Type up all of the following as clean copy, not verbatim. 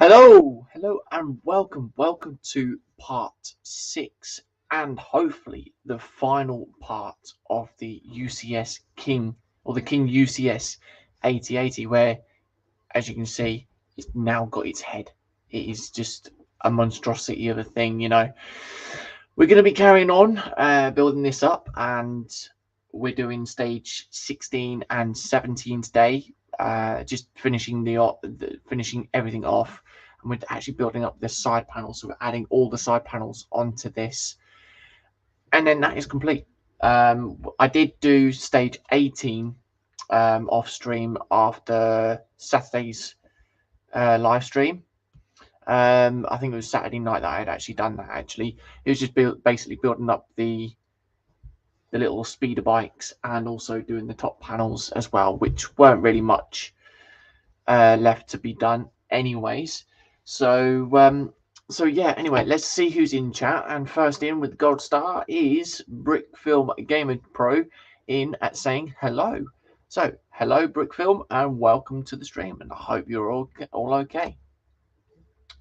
Hello, and welcome to part 6 and hopefully the final part of the UCS King or the King UCS 8080, where, as you can see, it's now got its head. It is just a monstrosity of a thing, We're going to be carrying on building this up, and we're doing stage 16 and 17 today. Just finishing finishing everything off, and we're actually building up the side panels. So we're adding all the side panels onto this, and then that is complete. I did do stage 18 off stream after Saturday's live stream. I think it was Saturday night that I had actually done that. Actually, it was just basically building up the little speeder bikes and also doing the top panels as well, which weren't really much left to be done anyways. So yeah, anyway, let's see who's in chat. And first in with the gold star is Brickfilm Gamer Pro in at saying hello. So hello Brickfilm, and welcome to the stream, and I hope you're all okay.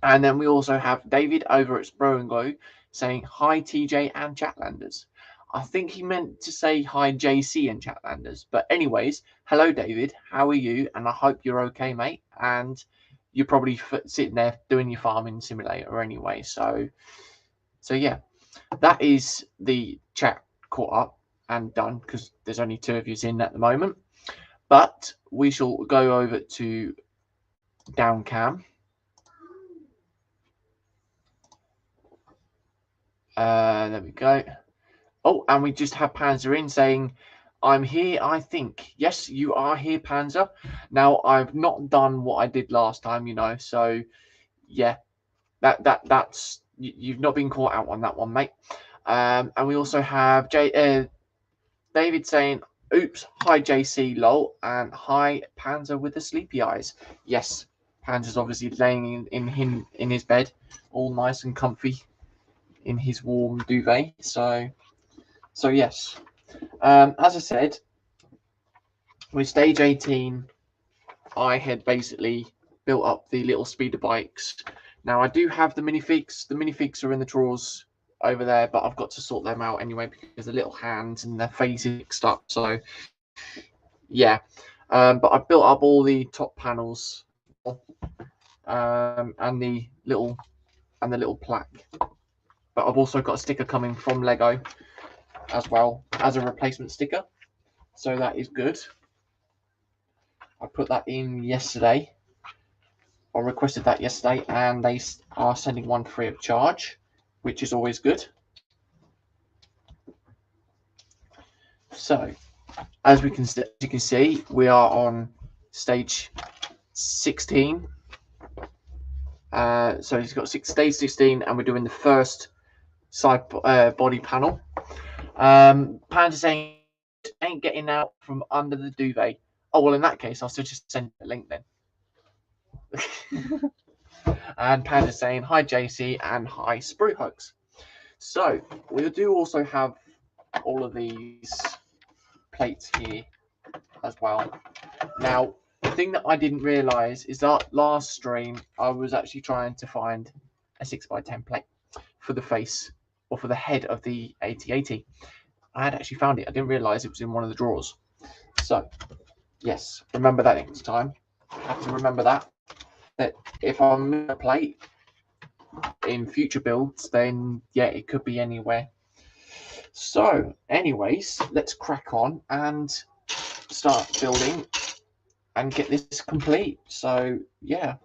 And then we also have David over at Spro and Glow saying hi TJ and Chatlanders. I think he meant to say hi JC and Chatlanders. But anyways, hello David, how are you? And I hope you're okay, mate. And you're probably sitting there doing your farming simulator anyway. So yeah, that is the chat caught up and done, because there's only 2 of you in at the moment. But we shall go over to Downcam. There we go. Oh, and we just have Panzer in saying, I'm here, I think. Yes, you are here, Panzer. Now, I've not done what I did last time, so yeah, that's you've not been caught out on that one, mate. And we also have David saying, oops, hi JC, lol, and hi Panzer with the sleepy eyes. Yes, Panzer's obviously laying in his bed, all nice and comfy in his warm duvet. So yes, as I said, with stage 18, I had basically built up the little speeder bikes. Now I do have the minifigs. The minifigs are in the drawers over there, but I've got to sort them out anyway because the little hands and their faces mixed up. So yeah, but I built up all the top panels and the little plaque. But I've also got a sticker coming from Lego as well as a replacement sticker, so that is good. I put that in yesterday. I requested that yesterday, and they are sending one free of charge, which is always good. So, as you can see, we are on stage 16. So he's got stage 16, and we're doing the first side body panel. Panda saying ain't getting out from under the duvet. Oh well, in that case, I'll still just send a link then. And Panda saying hi JC and hi Sprue Hugs. So we do also have all of these plates here as well. Now, the thing that I didn't realize is that last stream I was actually trying to find a 6x10 plate for the face or for the head of the 8080. I had actually found it. I didn't realize it was in one of the drawers. So yes, remember that next time. I have to remember that if I'm in a plate in future builds, then yeah, it could be anywhere. So anyways, let's crack on and start building and get this complete. So yeah,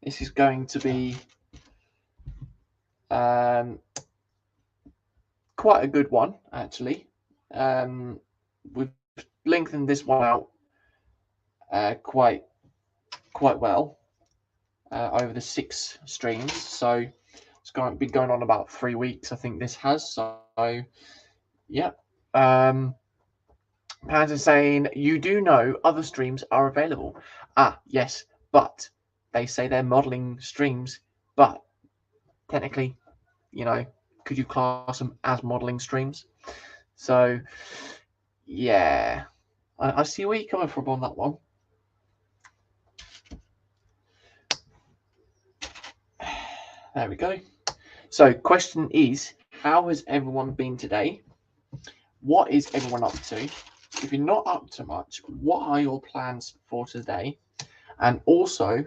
this is going to be quite a good one, actually. We've lengthened this one out quite well over the 6 streams. So it's been going on about 3 weeks, I think this has. So yeah. Pans saying, you do know other streams are available. Ah, yes, but they say they're modeling streams, but technically, could you class them as modeling streams? So yeah, I see where you're coming from on that one. There we go. So question is, how has everyone been today? What is everyone up to? If you're not up to much, what are your plans for today? And also,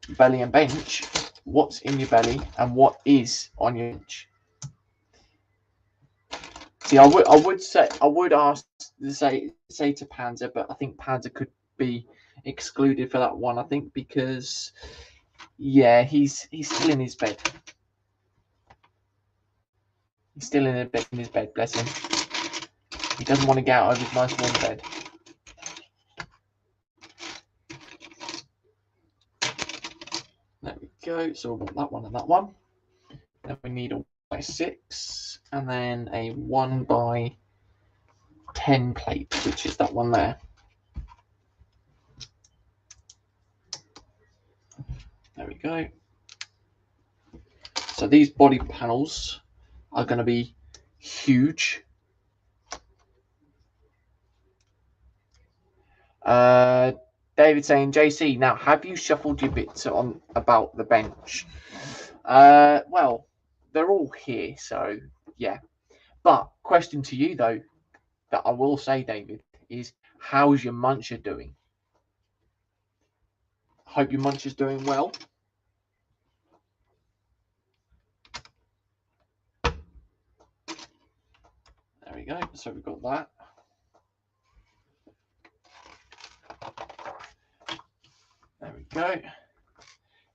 belly and bench, what's in your belly and what is on your bench? See, I would say I would ask say to Panzer, but I think Panzer could be excluded for that one. I think because yeah, he's still in his bed. He's still in his bed, bless him. He doesn't want to get out of his nice warm bed. There we go. So we've got that one and that one. Then we need a 1x6 and then a 1x10 plate, which is that one there. There we go. So these body panels are going to be huge. David saying, JC, now have you shuffled your bits on about the bench? Well, they're all here, so yeah. But question to you though, that I will say, David, is how's your muncher doing? Hope your muncher's doing well. There we go. So we've got that. There we go.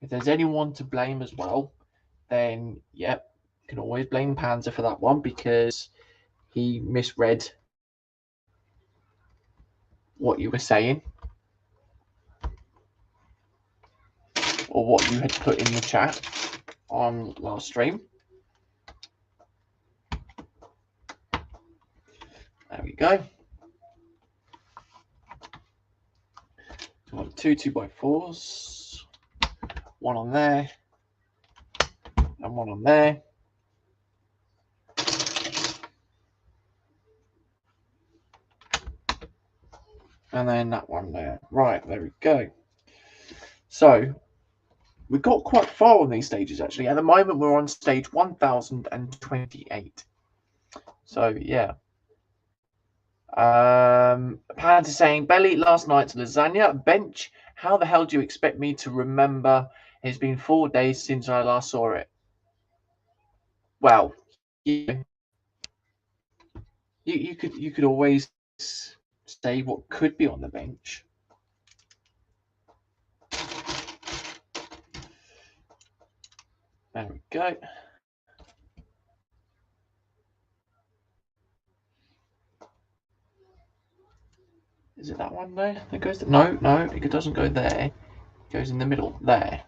If there's anyone to blame as well, then yep, you can always blame Panzer for that one because he misread what you were saying or what you had put in the chat on last stream. There we go. So we've got two 2x4s, one on there and one on there. And then that one there. Right, there we go. So we got quite far on these stages actually. At the moment we're on stage 1028. So yeah. Pants is saying, belly last night's lasagna. Bench, how the hell do you expect me to remember? It's been 4 days since I last saw it. Well, you could always say what could be on the bench. There we go. Is it that one there? It goes to, no, it doesn't go there. It goes in the middle there.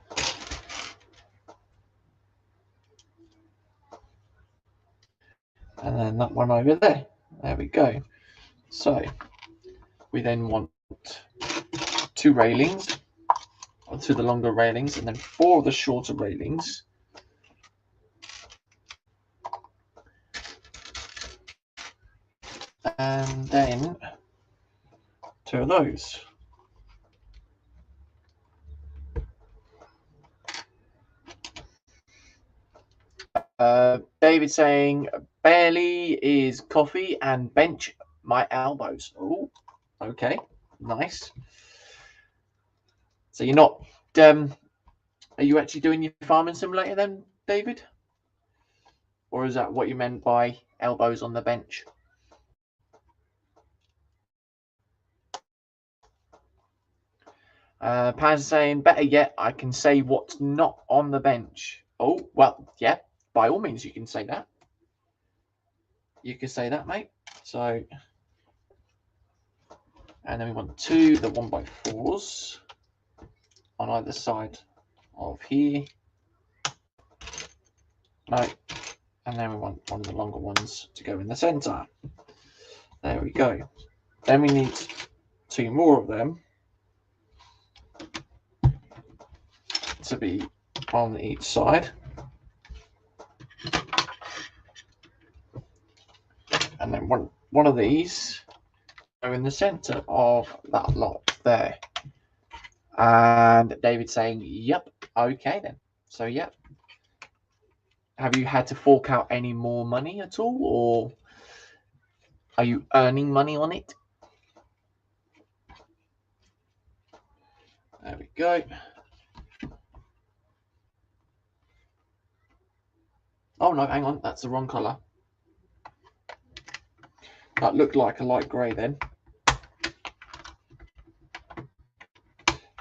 And then that one over there. There we go. So we then want 2 railings, or 2 of the longer railings, and then 4 of the shorter railings. And then 2 of those. David saying, barely is coffee and bench my elbows. Oh, okay, nice. So you're not, are you actually doing your farming simulator then, David? Or is that what you meant by elbows on the bench? Pan's saying, better yet, I can say what's not on the bench. Oh, well, yeah, by all means, you can say that. You can say that, mate. So, and then we want 2 the 1x4s on either side of here. No, and then we want one of the longer ones to go in the center. There we go. Then we need 2 more of them to be on each side. And then one of these go in the center of that lot there. And David saying, yep, okay then. So, yep, have you had to fork out any more money at all, or are you earning money on it? There we go. Oh no, hang on, that's the wrong colour. That looked like a light grey then.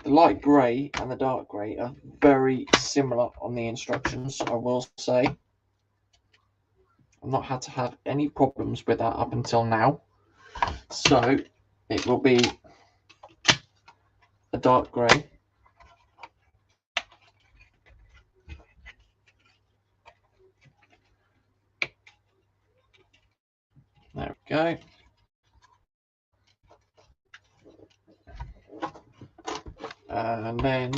The light grey and the dark grey are very similar on the instructions, I will say. I've not had to have any problems with that up until now. So it will be a dark grey. There we go. And then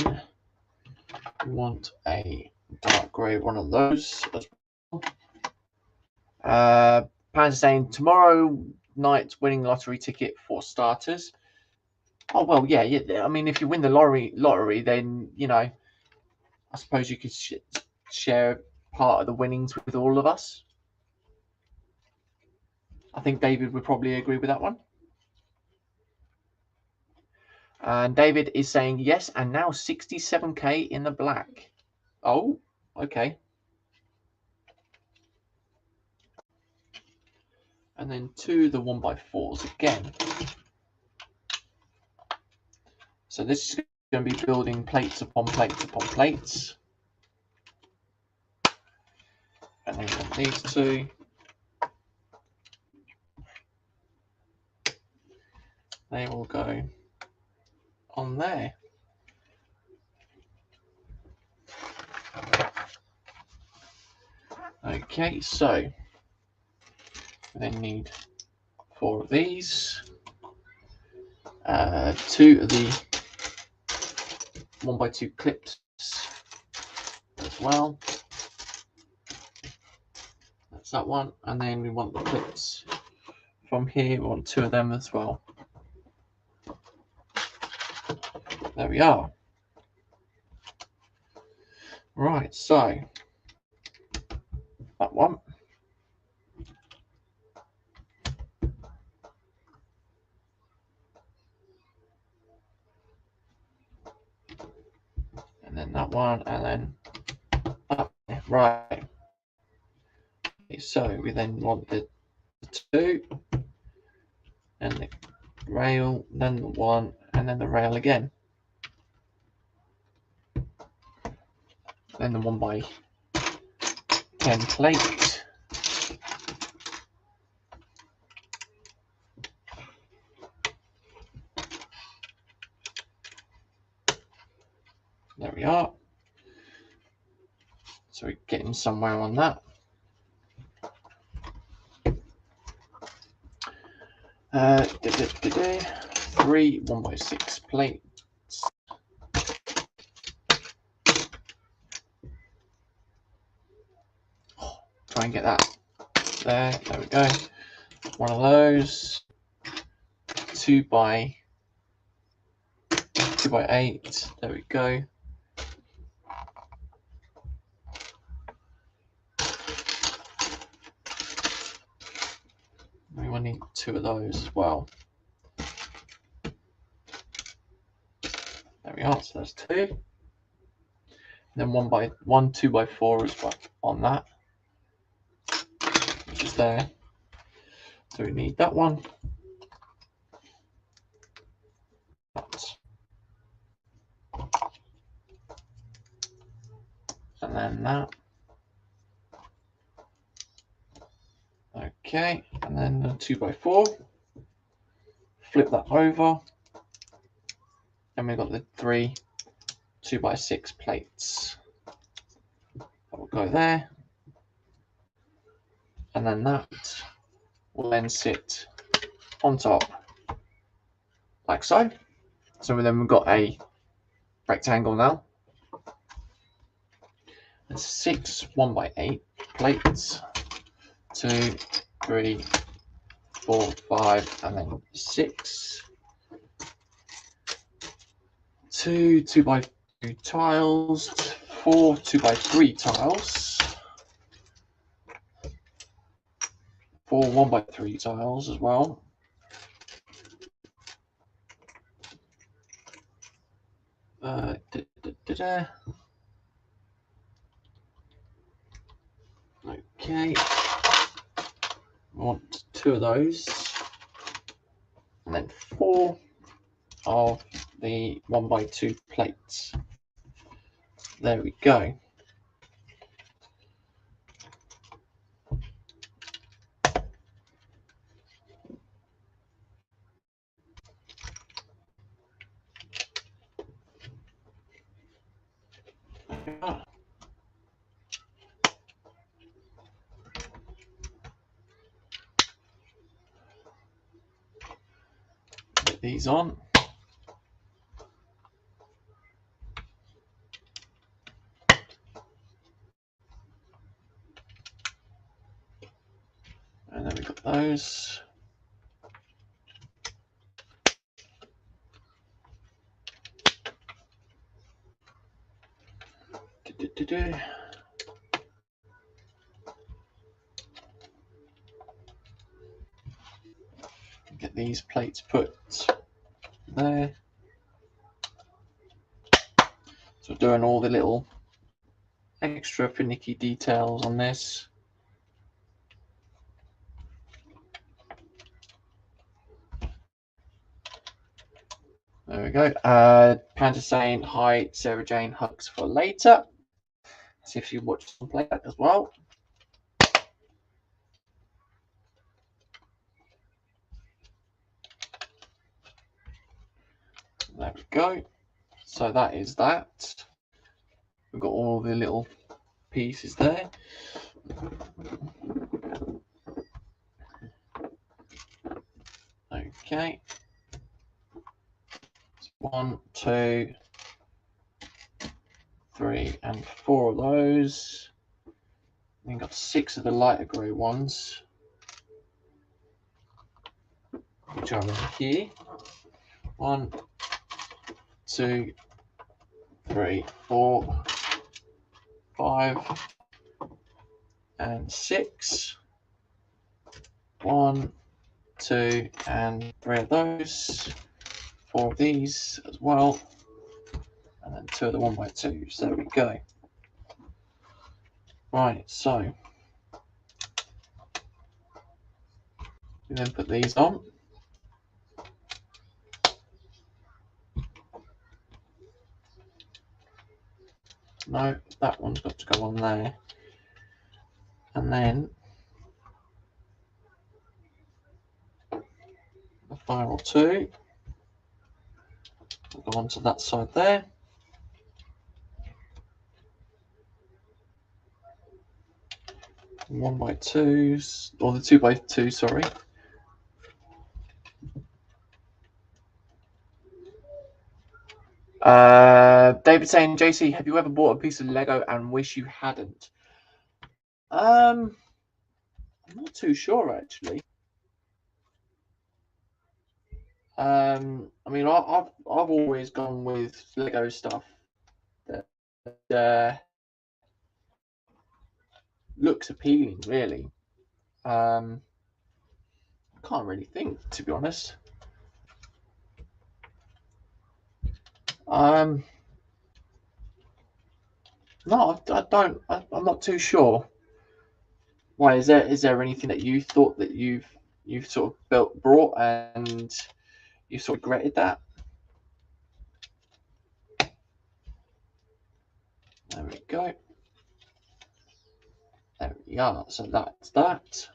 we want a dark grey one of those as well. Pan's saying tomorrow night winning lottery ticket for starters. Oh well, yeah. I mean, if you win the lottery, then you know, I suppose you could share part of the winnings with all of us. I think David would probably agree with that one. And David is saying yes, and now 67k in the black. Oh, okay. And then to the 1x4s again. So this is going to be building plates upon plates upon plates. And then on these two. They will go on there. Okay, so we then need 4 of these, 2 of the 1x2 clips as well. That's that one, and then we want the clips from here. We want 2 of them as well. There we are. Right, so that one. And then that one, and then that one. Right. Okay, so we then want the 2, and the rail, then the 1, and then the rail again. Then the 1x10 plate. There we are. So we're getting somewhere on that. 3 1x6 plates. Try and get that there. There we go. One of those. 2x8. There we go. We will need 2 of those as well. There we are. So that's 2. And then 2x4 as well on that, which is there. So we need that one. And then that. Okay, and then the 2x4. Flip that over. And we've got the 3 2x6 plates. That will go there. And then that will then sit on top, like so. So then we've got a rectangle now. And 6 1x8 plates. 2, 3, 4, 5, and then 6. 2 2x2 tiles. 4 2x3 tiles. 4 1x3 tiles as well. Okay, I want 2 of those, and then 4 of the 1x2 plates. There we go. Get these on. And then we've got those. Get these plates put there. So doing all the little extra finicky details on this. There we go. Panda saying hi, Sarah Jane, hugs for later. See if you watch some play that as well. There we go. So that is that. We've got all the little pieces there. Okay. 1, 2, 3, and 4 of those. Then got 6 of the lighter grey ones, which are in here. 1, 2, 3, 4, 5, and 6. 1, 2, and 3 of those. 4 of these as well, and then 2 of the 1x2s. There we go. Right, so we then put these on. No, that one's got to go on there. And then the final 2 will go onto that side there. And 1x2s, or the 2x2, sorry. David saying, JC, have you ever bought a piece of Lego and wish you hadn't? I'm not too sure actually. I mean, I've always gone with Lego stuff that looks appealing, really. I can't really think, to be honest. No, I don't. I'm not too sure. Why is there anything that you thought that you've sort of brought and you sort of regretted that? There we go. There we are. So that's that.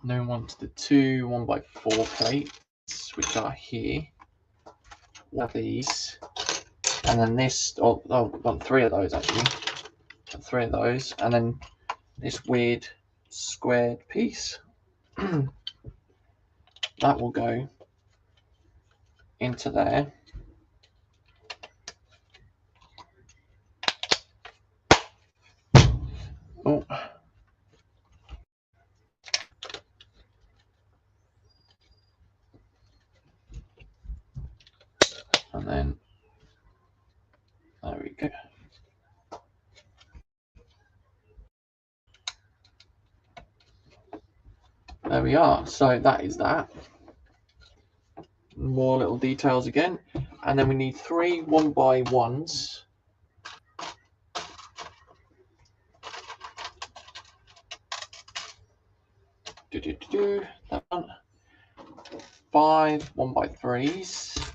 Now on to the 2 1x4 plates, which are here. One of these, and then this. Oh, I've got 3 of those actually. 3 of those, and then this weird squared piece. That will go into there. Oh. And then there we go. There we are. So that is that. More little details again. And then we need 3 1x1s. That one. 5 1x3s.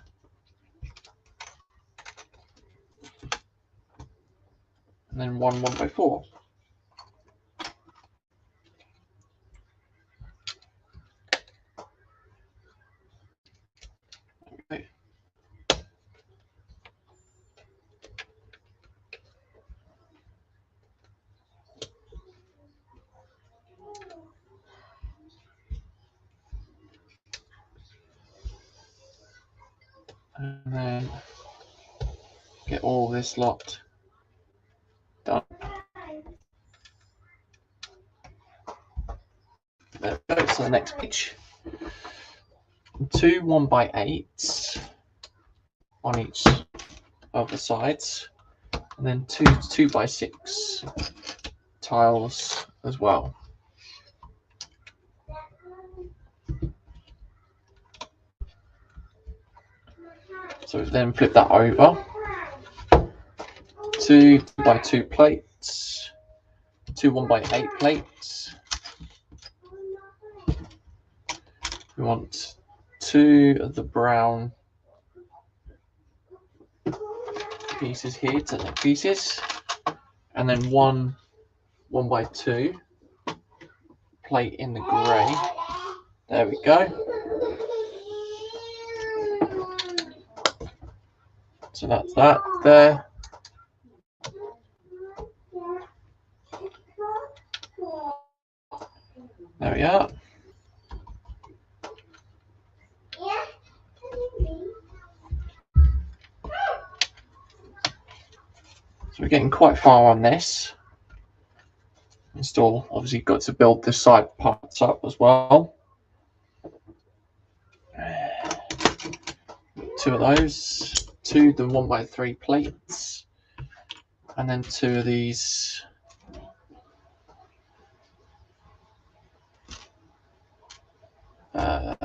And then 1 1x4. Okay. And then get all this lot done. There we go. So the next page. 2 1x8s on each of the sides, and then 2 2x6 tiles as well. So then flip that over. 2 2x2 plates, 2 1x8 plates. We want 2 of the brown pieces here, Technic pieces, and then 1 1x2 plate in the grey. There we go. So that's that there. There we are. So we're getting quite far on this. Still obviously got to build the side parts up as well. 2 of those, 2 the 1x3 plates, and then 2 of these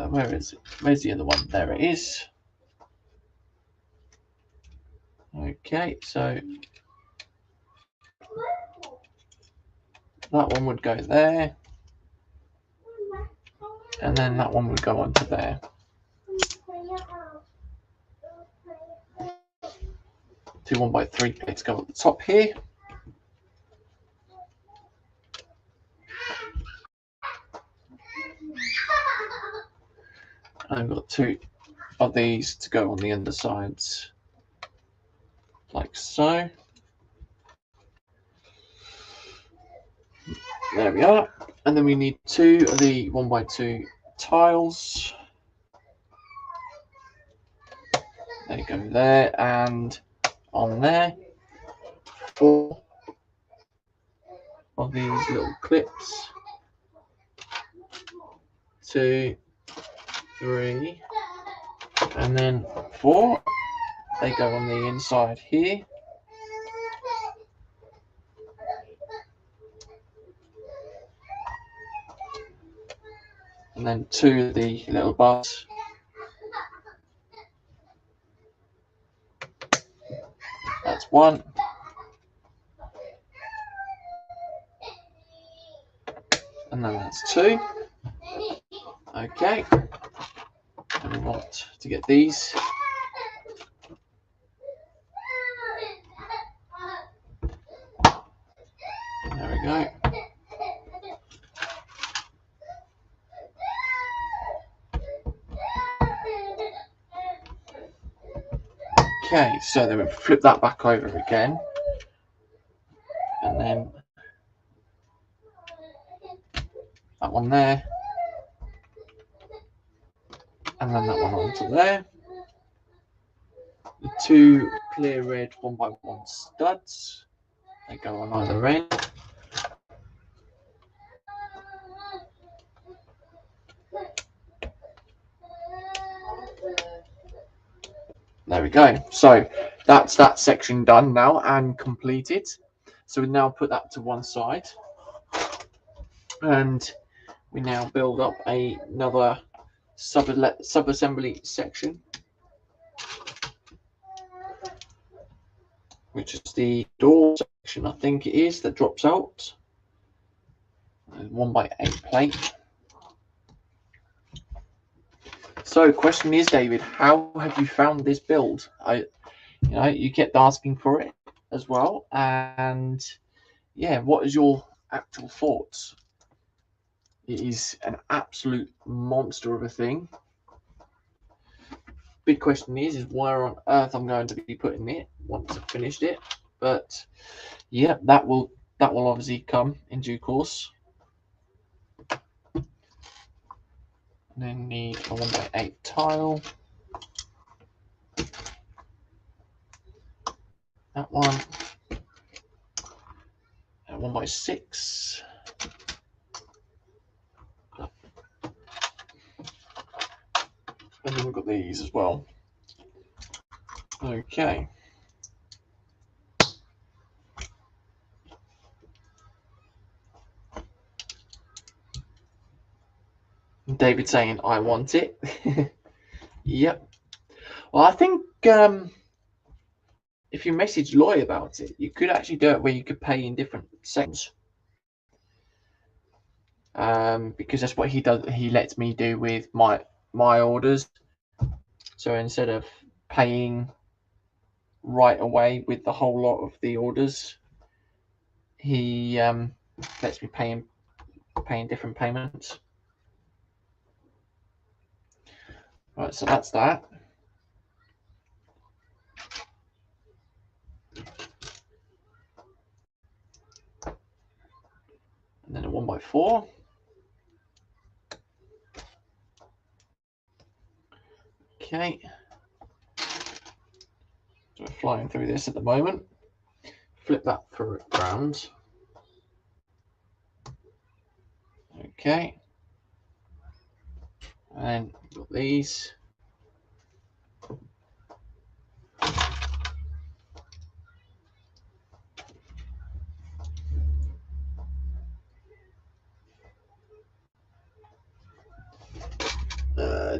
where is it? Where's the other one? There it is. Okay, so that one would go there, and then that one would go onto there. 2 1x3 plates go at the top here. And I've got 2 of these to go on the undersides, like so. There we are. And then we need 2 of the 1x2 tiles. They go there and on there. 4 of these little clips. 2, 3, and then 4. They go on the inside here. And then 2 of the little bars. That's 1. And then that's 2. Okay. And we want to get these. There we go. Okay, so then we flip that back over again, and then that one there, and then that one onto there. The 2 clear red 1x1 studs, they go on either end. There we go. So that's that section done now and completed. So we now put that to one side, and we now build up another sub-assembly section, which is the door section, I think it is, that drops out. 1x8 plate. So, question is, David, how have you found this build? You kept asking for it as well, and yeah, what is your actual thoughts? It is an absolute monster of a thing. Big question is where on earth I'm going to be putting it once I've finished it. But yeah, that will obviously come in due course. And then need a 1x8 tile. That one. And 1x6. And then we've got these as well. Okay. David saying, I want it. Yep. Well, I think if you message Loy about it, you could actually do it where you could pay in different sections. Because that's what he does. He lets me do with my orders. So instead of paying right away with the whole lot of the orders, he lets me pay in different payments. Right, so that's that. And then a 1x4. Okay. So we're flying through this at the moment. Flip that for round. Okay. And got these.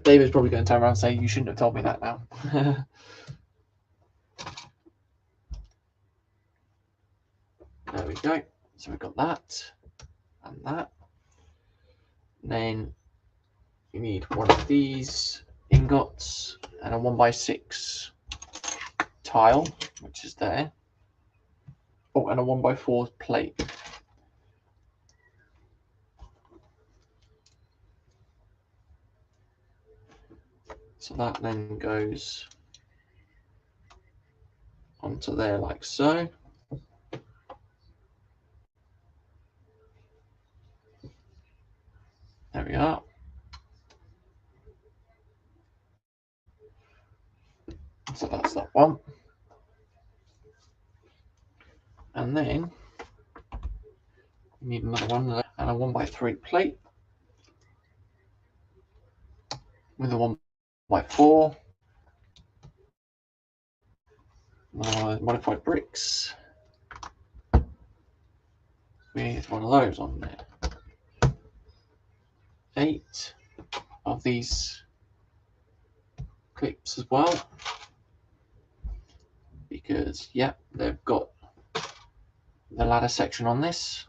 David's probably going to turn around and say, you shouldn't have told me that now. There we go. So we've got that and that. And then you need one of these ingots and a 1x6 tile, which is there. Oh, and a 1x4 plate. So that then goes onto there like so. There we are. So that's that one. And then you need another one and a 1x3 plate with a 1x4. Modified bricks with one of those on there. 8 of these clips as well, because yeah, they've got the ladder section on this,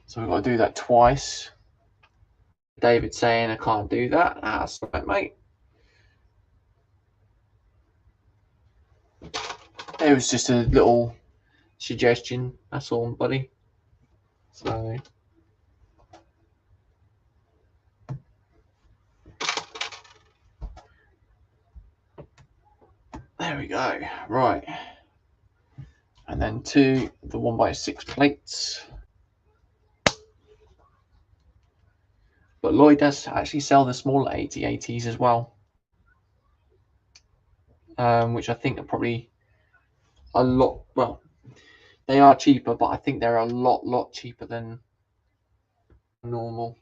so we've got to do that twice. David saying I can't do that. That's right, mate. It was just a little suggestion, that's all, buddy. So there we go. Right, and then the 1x6 plates. But Lloyd does actually sell the smaller 8080s as well, which I think are probably a lot, well, they are cheaper, but I think they're a lot cheaper than normal.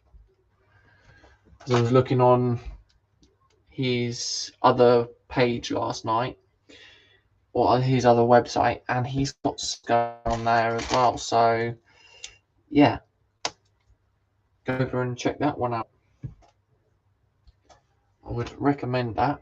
Because I was looking on his other page last night, or on his other website, and he's got stuff on there as well. So yeah, go over and check that one out. I would recommend that.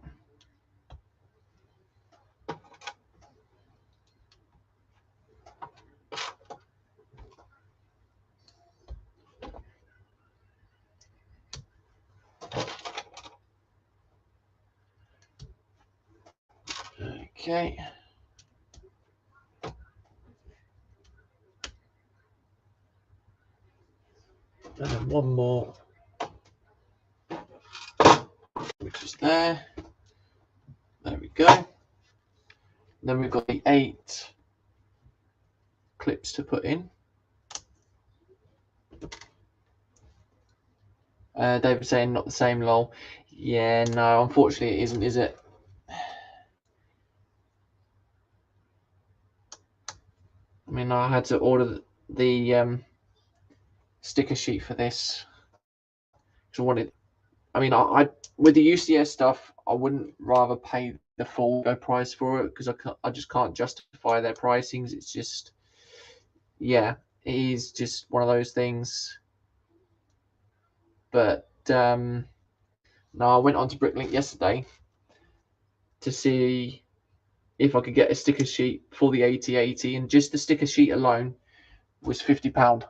Okay. And then one more, which is there. There we go. Then we've got the 8 clips to put in. David saying not the same, lol. Yeah, no, unfortunately it isn't, is it? I mean, I had to order the sticker sheet for this. I wanted. I mean, I with the UCS stuff, I wouldn't rather pay the full go price for it because I just can't justify their pricings. It's just, yeah, it is just one of those things. But no, I went on to Bricklink yesterday to see if I could get a sticker sheet for the 8080, and just the sticker sheet alone was £50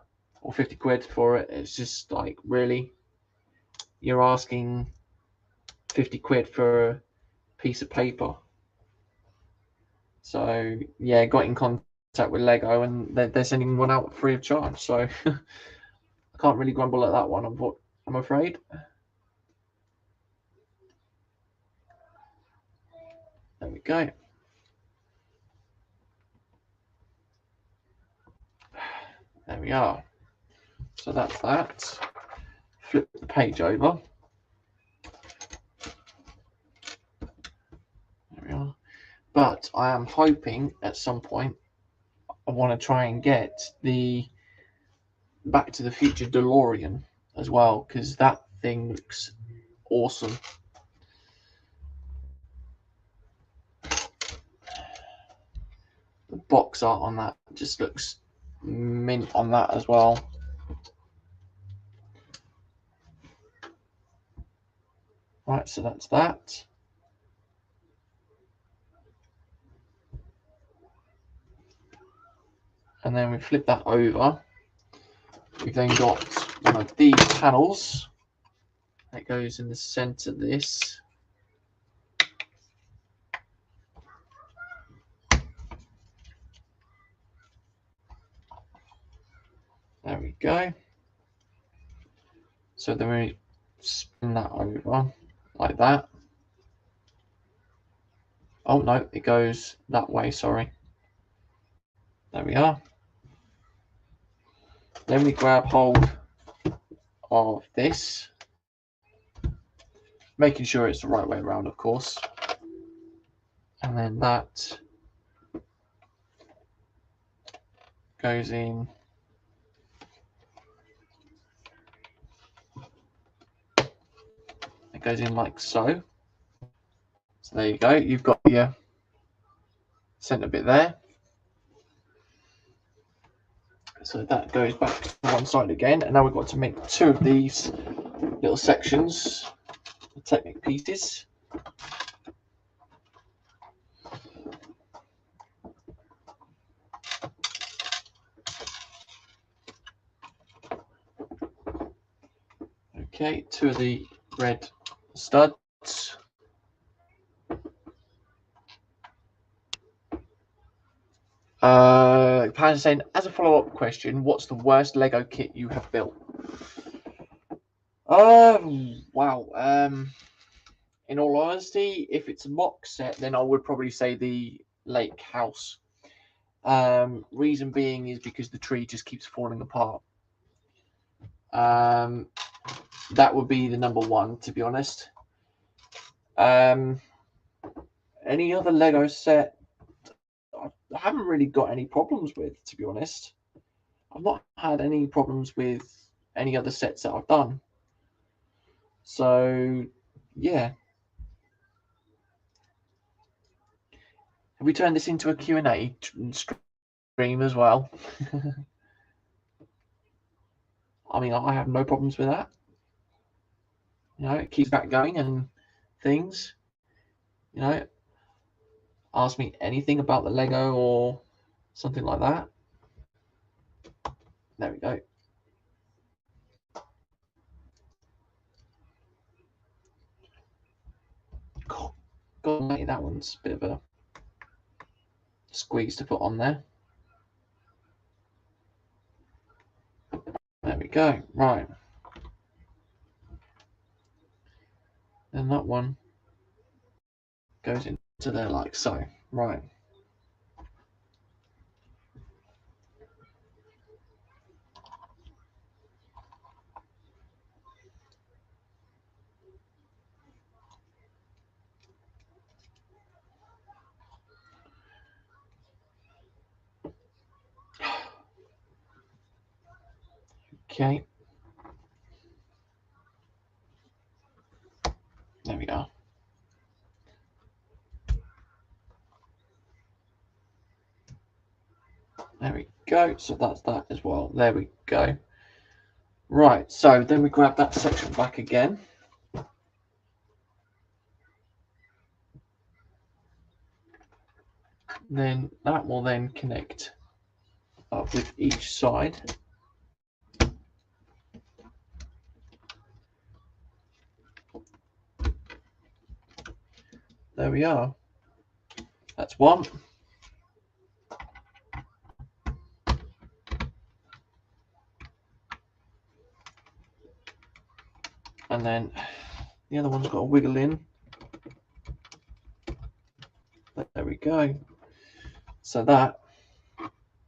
or 50 quid for it. It's just like, really, you're asking 50 quid for a piece of paper? So yeah, got in contact with Lego, and they're sending one out free of charge. So I can't really grumble at that one, I'm afraid. There we go. There we are. So that's that. Flip the page over. There we are. But I am hoping at some point I want to try and get the Back to the Future DeLorean as well, because that thing looks awesome. The box art on that just looks mint on that as well. Right, so that's that. And then we flip that over. We've then got one of these panels that goes in the center of this. There we go. So then we spin that over like that. Oh no, it goes that way, sorry. There we are. Then we grab hold of this, making sure it's the right way around, of course. And then that goes in. It goes in like so. So there you go. You've got your center bit there. So that goes back to one side again. And now we've got to make 2 of these little sections, the Technic pieces. Okay, 2 of the red studs. Pan saying, as a follow-up question, what's the worst Lego kit you have built? Wow. In all honesty, if it's a mock set, then I would probably say the lake house. Reason being is because the tree just keeps falling apart. That would be the number one, to be honest. Any other Lego set, I haven't really got any problems with, to be honest. I've not had any problems with any other sets that I've done. So, yeah. Have we turned this into a Q&A stream as well? I mean, I have no problems with that. You know, it keeps back going and things. You know, ask me anything about the Lego or something like that. There we go. God, that one's a bit of a squeeze to put on there. There we go. Right. And that one goes into there like so. Right. Okay. There we go. There we go. So that's that as well. There we go. Right. So then we grab that section back again. Then that will then connect up with each side. There we are. That's one. And then the other one's got to wiggle in. There we go. So that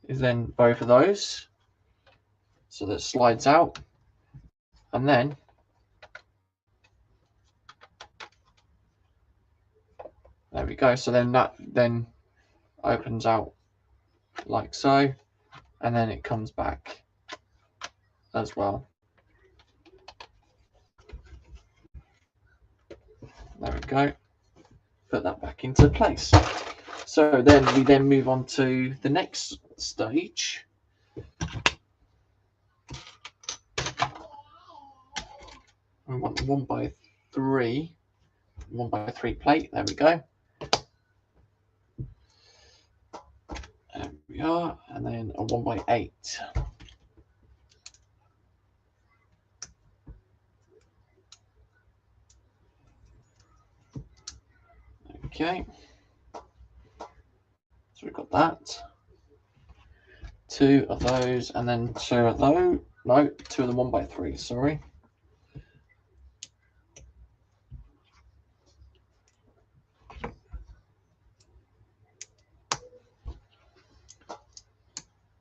is then both of those. So that slides out. And then there we go. So then that then opens out like so. And then it comes back as well. There we go. Put that back into place. So then we then move on to the next stage. We want the 1x3 plate. There we go. There we are. And then a 1x8. Okay. So we've got that. 2 of those, and then 2 of those. No, 2 of the 1x3, sorry.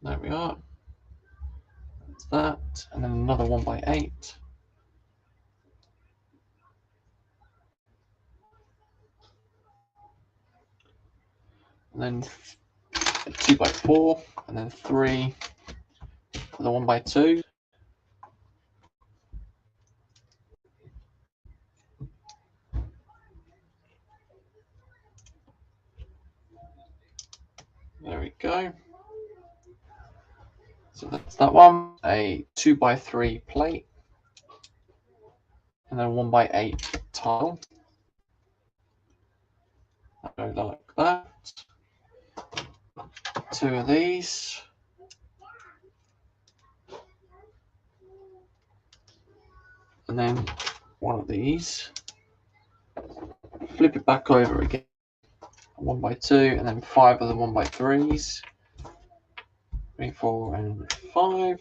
There we are. That's that. And then another 1x8. And then 2x4, and then 3 for the 1x2. There we go. So that's that one. A 2x3 plate. And then a 1x8 tile. I'll go like that. 2 of these. And then 1 of these. Flip it back over again. 1x2, and then 5 of the 1x3s. 3, 4, and 5.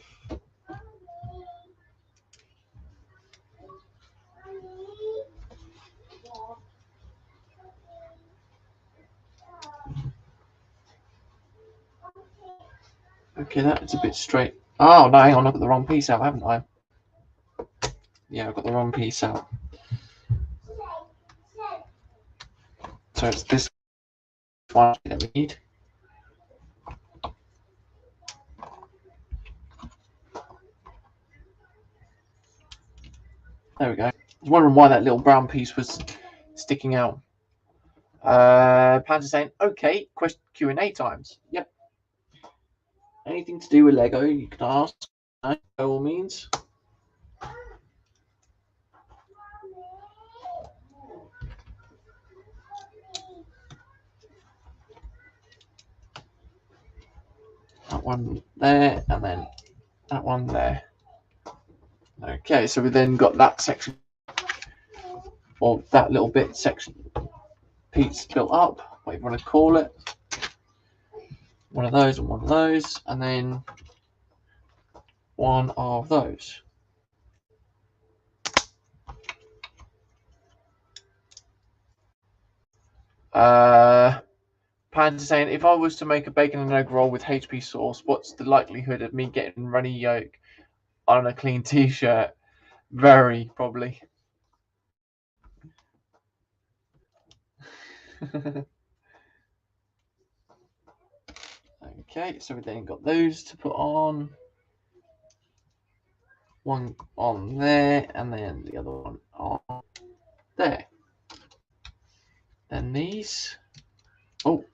Okay, that is a bit straight. Oh, no, hang on, I've got the wrong piece out, haven't I? Yeah, I've got the wrong piece out. So it's this one that we need. There we go. I was wondering why that little brown piece was sticking out. Pants saying, okay, question Q&A times. Yep. Anything to do with Lego, you can ask by all means. one there, and then that one there. Okay, so we then got that section, or that little bit section piece built up, what you want to call it. One of those and one of those, and then one of those. Pans is saying, if I was to make a bacon and egg roll with HP sauce, what's the likelihood of me getting runny yolk on a clean t-shirt? Very probably. Okay, so we then got those to put on. One on there, and then the other one on there. Then these. Oh.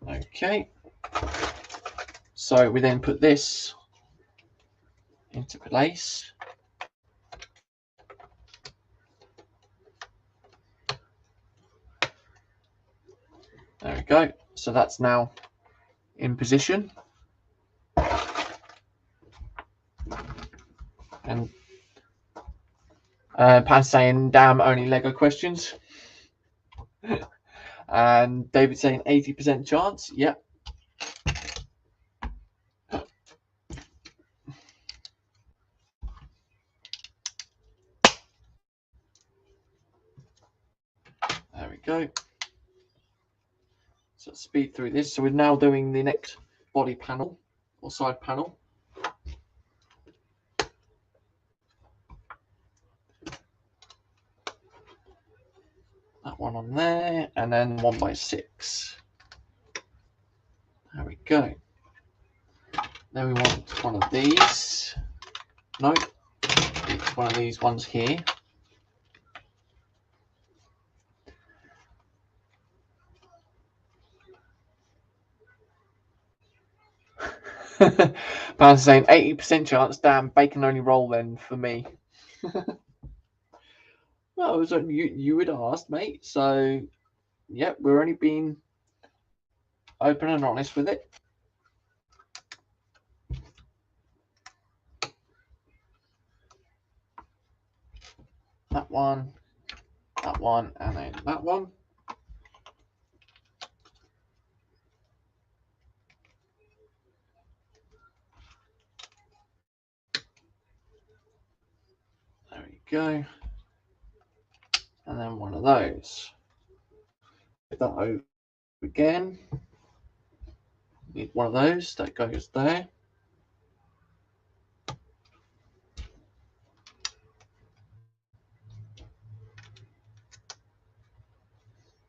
Okay. So we then put this into place. There we go. So that's now in position. And Pan's saying, damn, only Lego questions. And David saying 80% chance. Yep. There we go. So let's speed through this. So we're now doing the next body panel or side panel. That one on there, and then 1x6. There we go. Then we want one of these. No, it's one of these ones here. Pan's saying 80% chance. Damn, bacon only roll then for me. Well, it was you would asked, mate. So, yeah, we're only being open and honest with it. That one, and then that one. There we go. And then one of those. Put that over again. Need one of those. That goes there.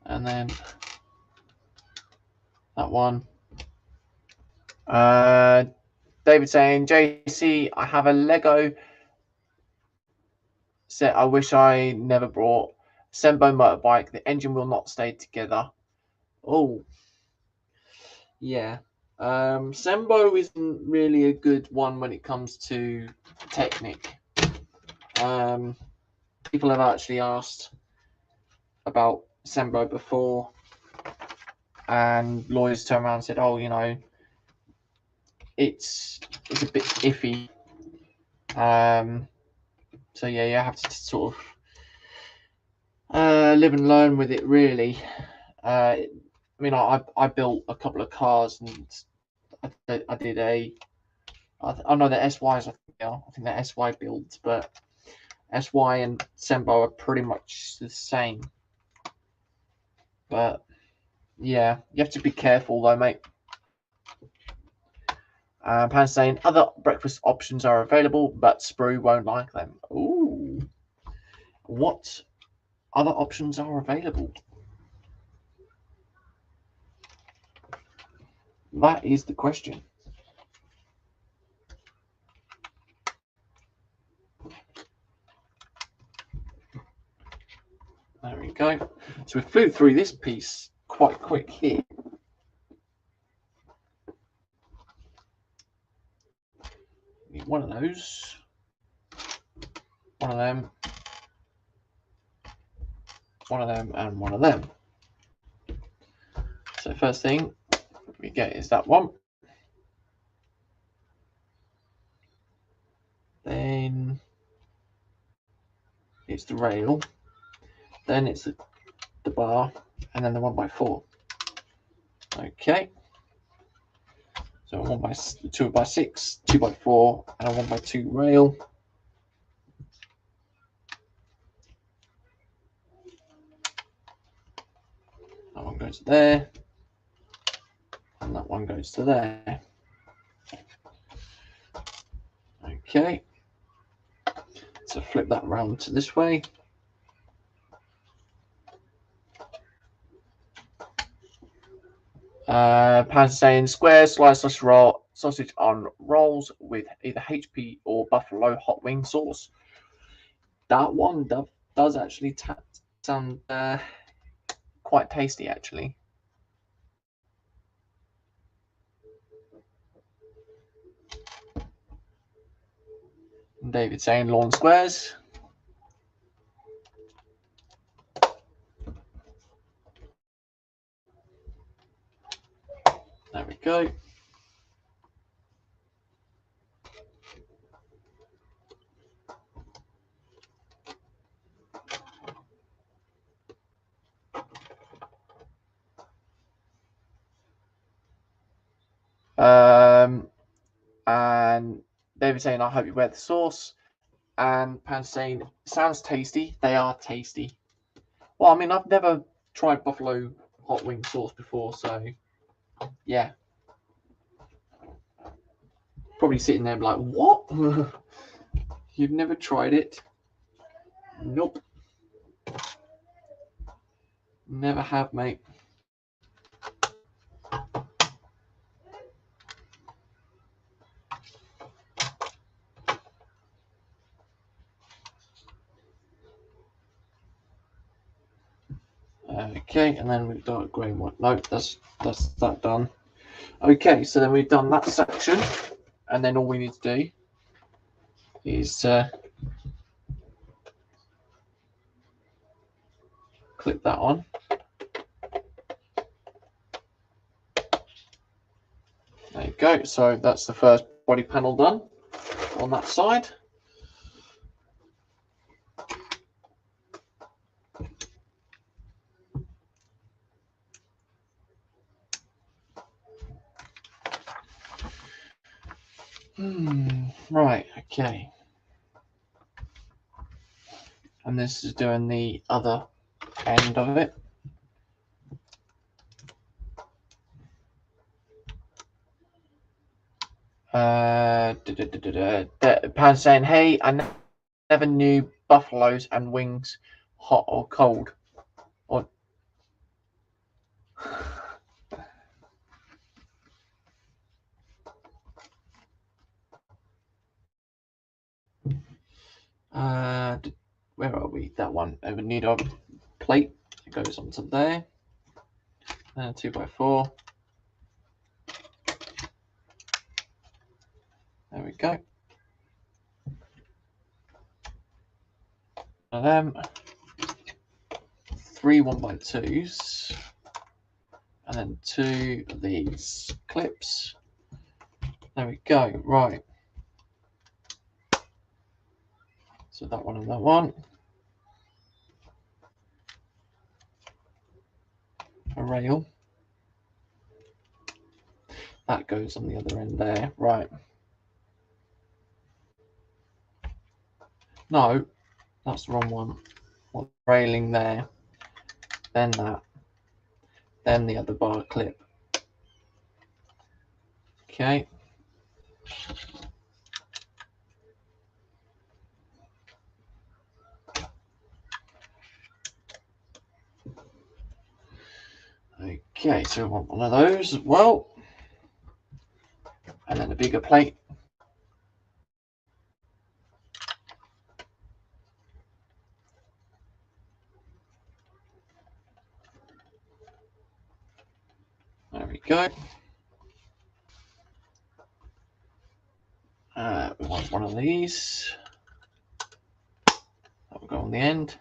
And then that one. David saying, JC, I have a Lego set I wish I never brought. Sembo motorbike. The engine will not stay together. Oh, yeah. Sembo isn't really a good one when it comes to Technic. People have actually asked about Sembo before, and lawyers turned around and said, "Oh, you know, it's a bit iffy." So yeah, you have to sort of live and learn with it, really. I mean, I built a couple of cars, and I did I know the SYs. I think they're SY builds, but SY and Sembo are pretty much the same. But yeah, you have to be careful though, mate. Pan's saying other breakfast options are available, but Sprue won't like them. Ooh, what other options are available? That is the question. There we go. So we flew through this piece quite quick here. Need one of those, one of them, one of them, and one of them. So first thing we get is that one. Then it's the rail. Then it's the bar, and then the 1x4. Okay. So a 2x6, 2x4, and a 1x2 rail. That one goes there, and that one goes to there. Okay. So flip that round to this way. Pan saying square slice sausage on rolls with either HP or buffalo hot wing sauce. That one does actually sound quite tasty, actually. David saying lawn squares. There we go. And David saying, I hope you wear the sauce. And Pan saying, sounds tasty. They are tasty. Well, I mean, I've never tried buffalo hot wing sauce before, so yeah. Probably sitting there like, what? You've never tried it? Nope. Never have, mate. Okay, and then we've got grey one. No, that's that done. Okay, so then we've done that section, and then all we need to do is clip that on. There you go. So that's the first body panel done on that side. Right, okay. And this is doing the other end of it. Pan saying, hey, I never knew buffaloes and wings hot or cold. Or where are we? That one. I would need a plate. It goes onto there. 2x4. There we go. And then 3 1x2s. And then 2 of these clips. There we go. Right. So that one and that one. A rail. That goes on the other end there. Right. No, that's the wrong one. What railing there. Then that. Then the other bar clip. Okay. Okay, so we want one of those as well. And then a bigger plate. There we go. We want one of these. That will go on the end.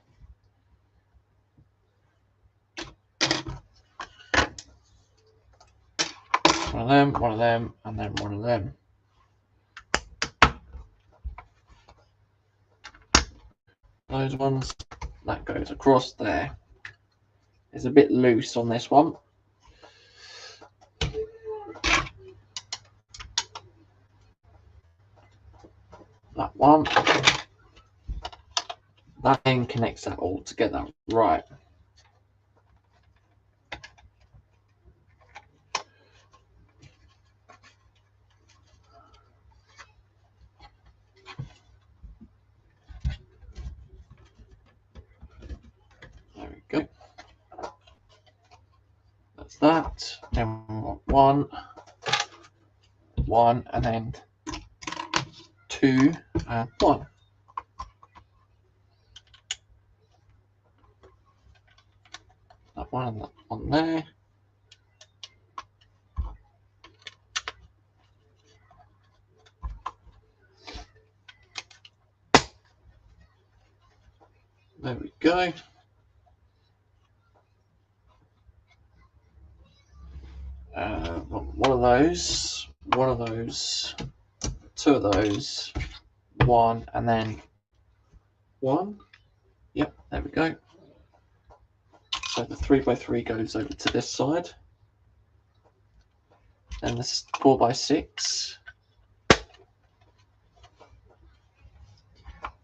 One of them, and then one of them. Those ones, that goes across there. It's a bit loose on this one. That one. That then connects that all together. Right. There we go. That's that. Then one, and then 2 and 1. That one and that one there. There we go. One of those, 2 of those, 1, and then 1. Yep, there we go. So the 3x3 goes over to this side. Then this 4x6.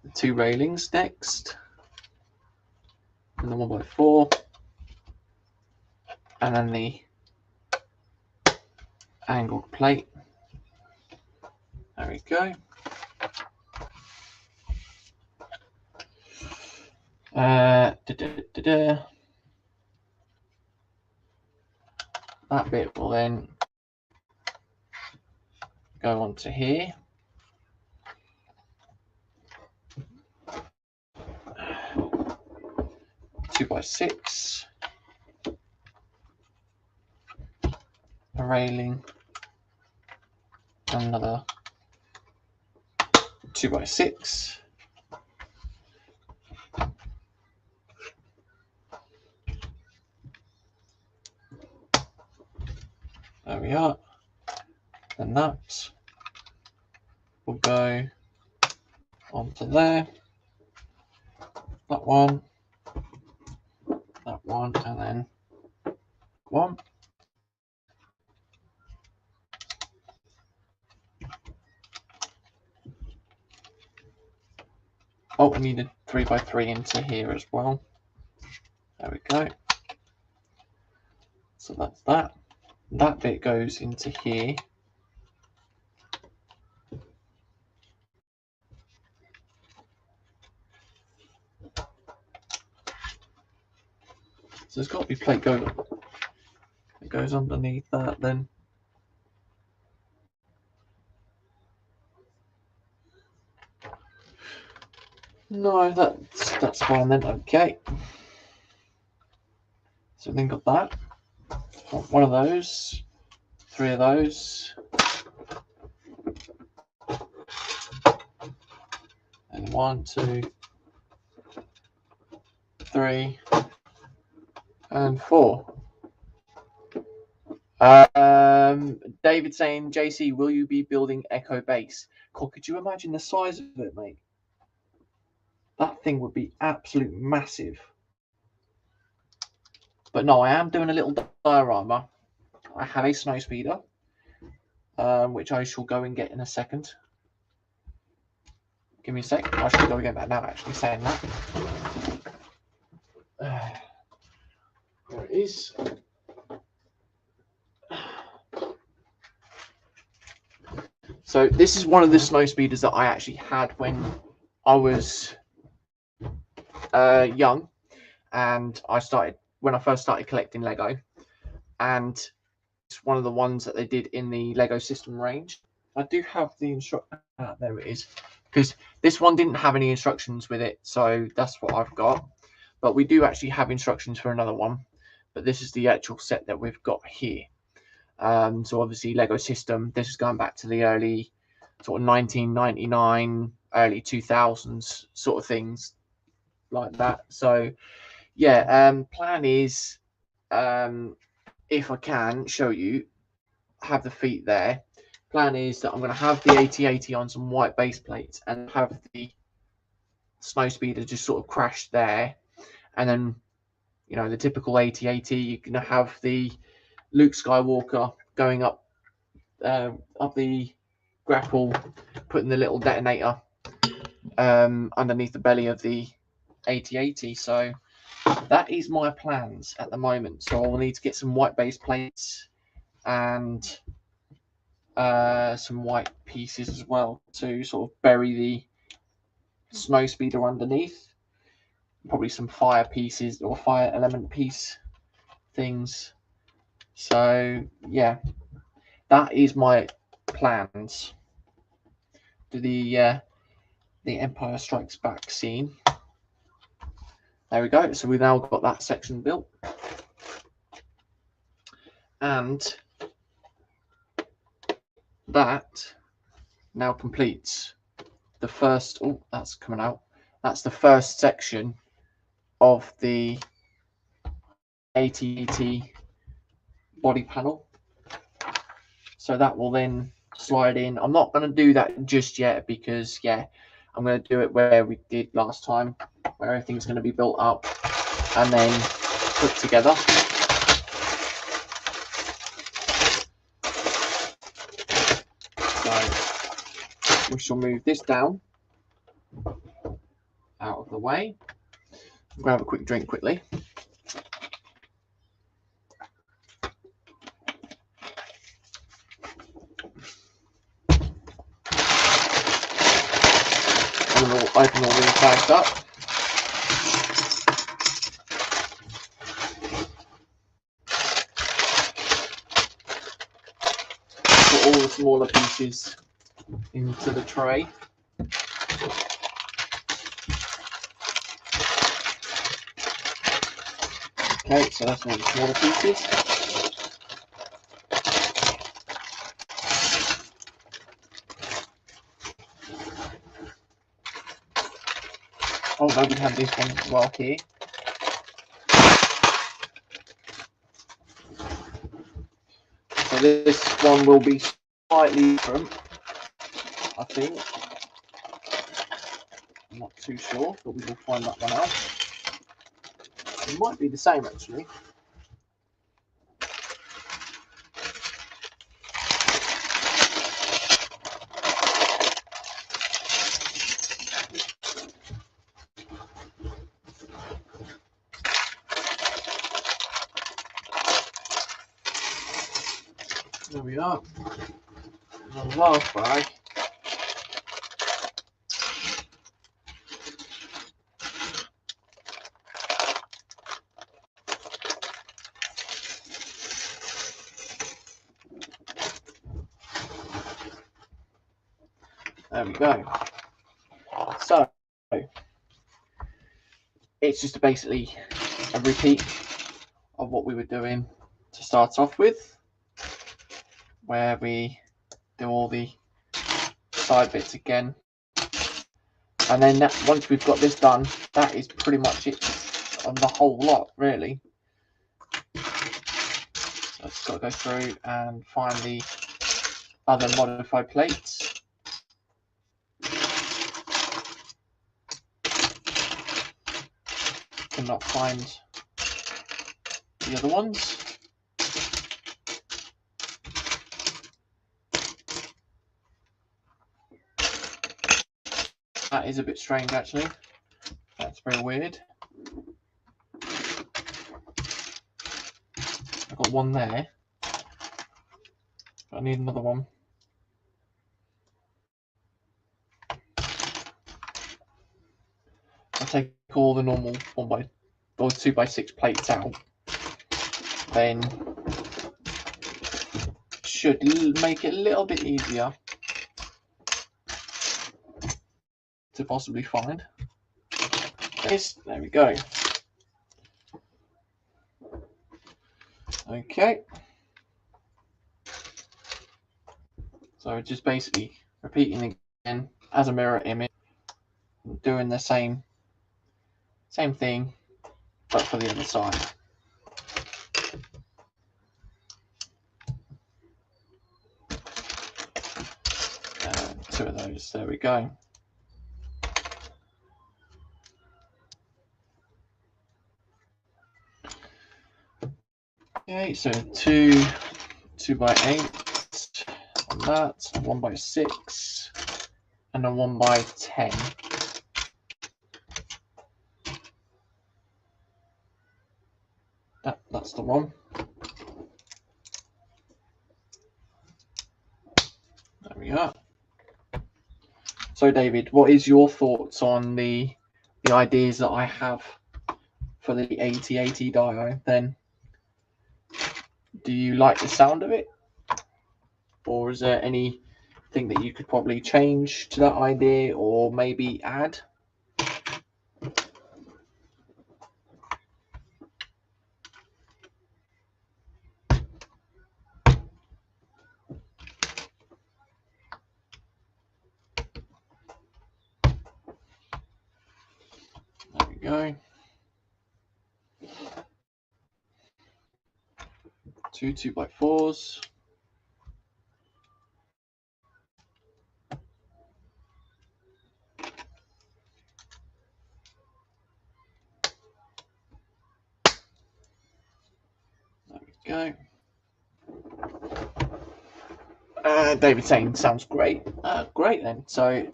The 2 railings next. And the 1x4. And then the angled plate. There we go. That bit will then go onto here. Two by 6. A railing. Another 2 by 6. There we are. And that will go onto there. That one, and then 1. Oh, we need a 3x3 into here as well. There we go. So that's that. That bit goes into here. So there's got to be plate going. It goes underneath that then. No, that's fine then. Okay. So then got that. One of those. 3 of those. And 1, 2, 3, and 4. David saying, JC, will you be building Echo Base? God, could you imagine the size of it, mate? That thing would be absolute massive. But no, I am doing a little diorama. I have a snow speeder, which I shall go and get in a second. Give me a sec. I should go and get that now, actually, saying that. There it is. So this is one of the snow speeders that I actually had when I was young, and when I first started collecting Lego, and it's one of the ones that they did in the Lego system range. I do have the instruction. There it is, because this one didn't have any instructions with it, so that's what I've got. But we do actually have instructions for another one, but this is the actual set that we've got here. So obviously Lego system, this is going back to the early sort of 1999, early 2000s sort of things like that. So yeah, plan is, if I can show you have the feet there. Plan is that I'm going to have the 8080 on some white base plates and have the snow speeder just sort of crash there, and then, you know, the typical 8080, you're going to have the Luke Skywalker going up the grapple, putting the little detonator underneath the belly of the 8080. So that is my plans at the moment. So I will need to get some white base plates and some white pieces as well to sort of bury the snow speeder underneath. Probably some fire pieces or fire element piece things. So yeah, that is my plans. Do the Empire Strikes Back scene. There we go. So we've now got that section built, and that now completes the first. Oh, that's coming out. That's the first section of the 8080 body panel. So that will then slide in. I'm not going to do that just yet because, yeah, I'm going to do it where we did last time, where everything's going to be built up and then put together. So we shall move this down out of the way. Grab a quick drink quickly. I'm going to open all these bags up. Put all the smaller pieces into the tray. Okay, so that's all the smaller pieces. Oh no, we have this one as well here. So this one will be slightly different, I think. I'm not too sure, but we will find that one out. It might be the same actually. There we are. The last bag. There we go. So it's just basically a repeat of what we were doing to start off with, where we do all the side bits again, and then once we've got this done, that is pretty much it on the whole lot, really. So I've just got to go through and find the other modified plates. Cannot find the other ones. That is a bit strange actually. That's very weird. I've got one there. I need another one. I'll take all the normal 2x6 plates out. Then should make it a little bit easier to possibly find. There we go. Okay. So just basically repeating again as a mirror image, doing the same thing, but for the other side. 2 of those. There we go. Okay, so 2 by 8 on that, 1 by 6, and a 1 by 10. That's the one. There we go. So David, what is your thoughts on the ideas that I have for the 8080 diode then? Do you like the sound of it? Or is there anything that you could probably change to that idea or maybe add? There we go. 2 2x4s. There we go. David saying sounds great. Great then. So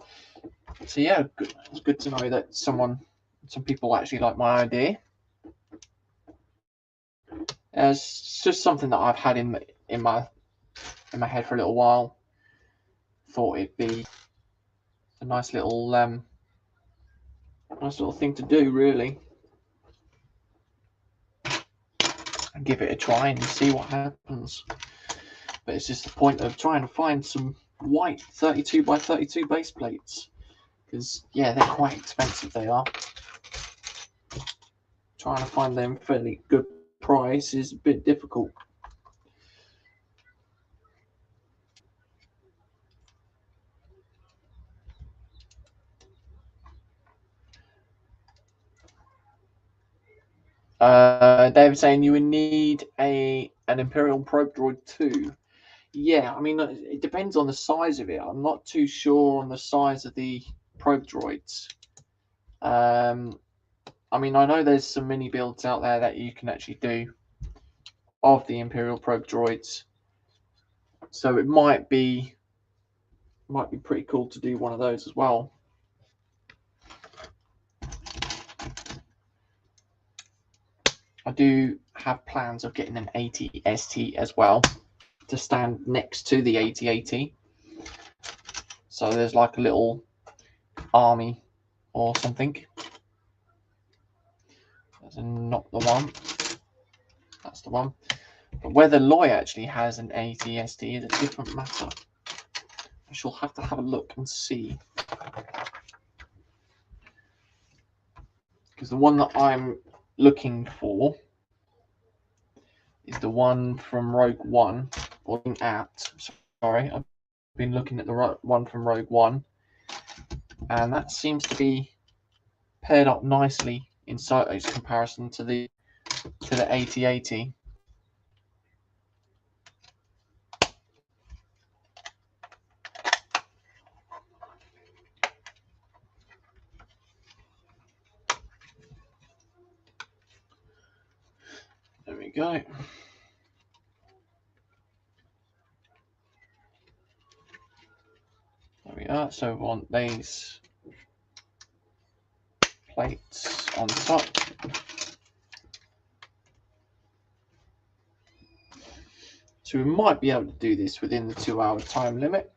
yeah, good. It's good to know that some people actually like my idea. It's just something that I've had in my head for a little while. Thought it'd be a nice little thing to do, really. And give it a try and see what happens. But it's just the point of trying to find some white 32 by 32 base plates, because yeah, they're quite expensive. They are. Trying to find them fairly good price is a bit difficult. David saying you would need an Imperial Probe Droid 2. Yeah, I mean, it depends on the size of it. I'm not too sure on the size of the probe droids. I mean, I know there's some mini builds out there that you can actually do of the Imperial probe droids, so it might be pretty cool to do one of those as well. I do have plans of getting an 80ST as well to stand next to the 8080. So there's like a little army or something. That's not the one. That's the one. But whether Loy actually has an 80ST is a different matter. I shall have to have a look and see. Because the one that I'm looking for is the one from Rogue One, or sorry, I've been looking at the one from Rogue One, and that seems to be paired up nicely in size comparison to the 8080. There we go. There we are. So we want these plates on top. So we might be able to do this within the 2-hour time limit.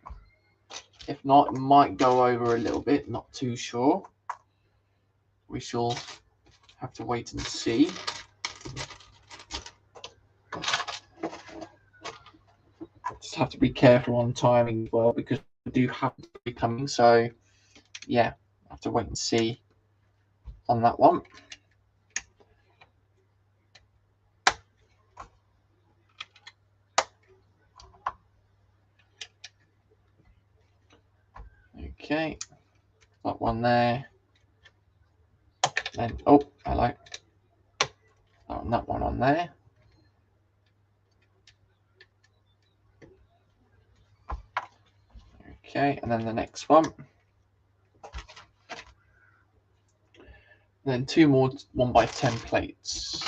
If not, it might go over a little bit, not too sure. We shall have to wait and see. Just have to be careful on timing as well, because we do have to be coming. So yeah, I have to wait and see on that one. Okay, that one there. And oh, hello. That one on there. Okay, and then the next one. And then 2 more 1x10 plates.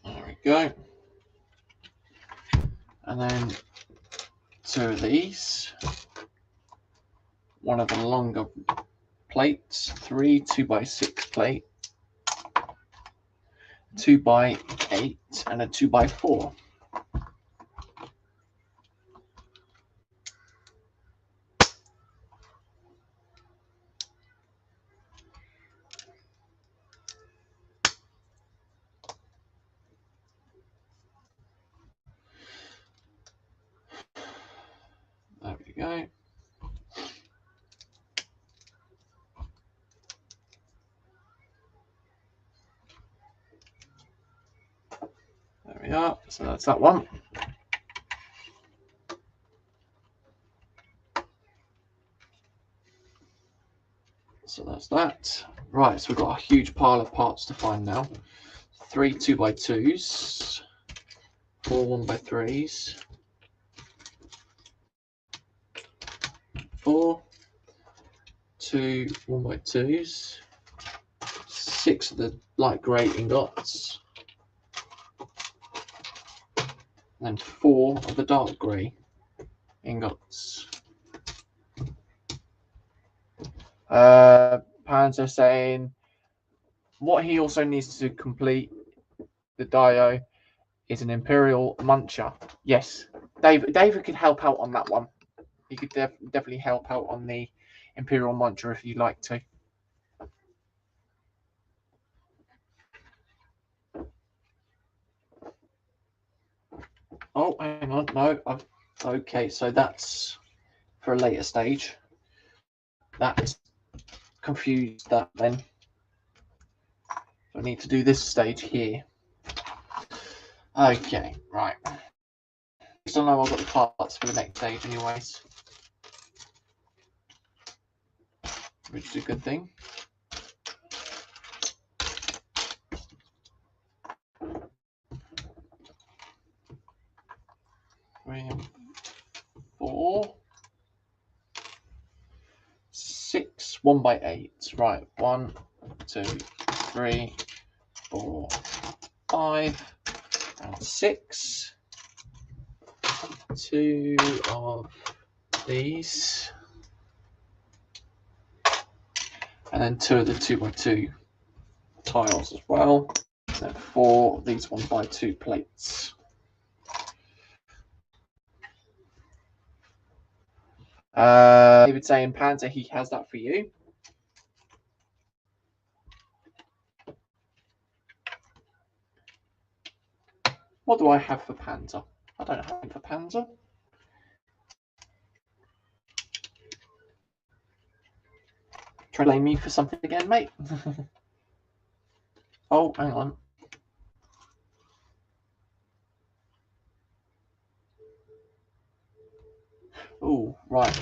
There we go. And then 2 of these. One of the longer plates, 3 2x6 plate, 2x8, and a 2x4. There we go. There we are. So that's that one. So that's that. Right, so we've got a huge pile of parts to find now. 3 2x2s, 4 1x3s, 4, 2 1x2s, 6 of the light grey ingots, and 4 of the dark grey ingots. Panzer saying what he also needs to complete the dio is an Imperial Muncher. Yes, David could help out on that one. He could definitely help out on the Imperial Muncher if you'd like to. Oh, hang on. No. Okay, so that's for a later stage. That's confused that then. I need to do this stage here. Okay, right. I don't know I've got the parts for the next stage anyways. Which is a good thing. 3 and 4. 6 1x8. Right, 1, 2, 3, 4, 5, and 6. 2 of these. And then 2 of the 2x2 tiles as well. And then 4 of these 1x2 plates. David saying, Panzer, he has that for you. What do I have for Panzer? I don't have anything for Panzer. Try to blame me for something again, mate. Oh, hang on. Oh, right.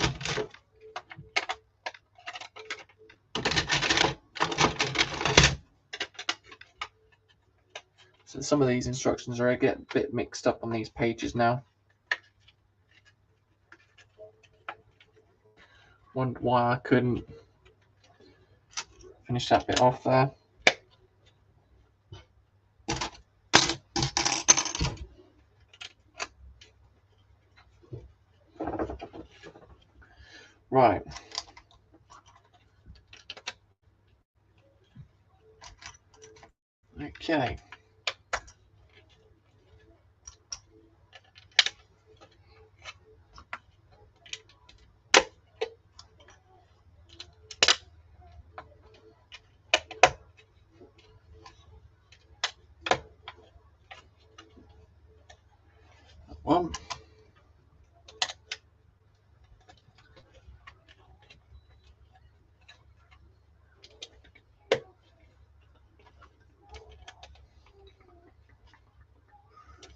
So some of these instructions are getting a bit mixed up on these pages now. Wondered why I couldn't finish that bit off there. Right. Okay. One.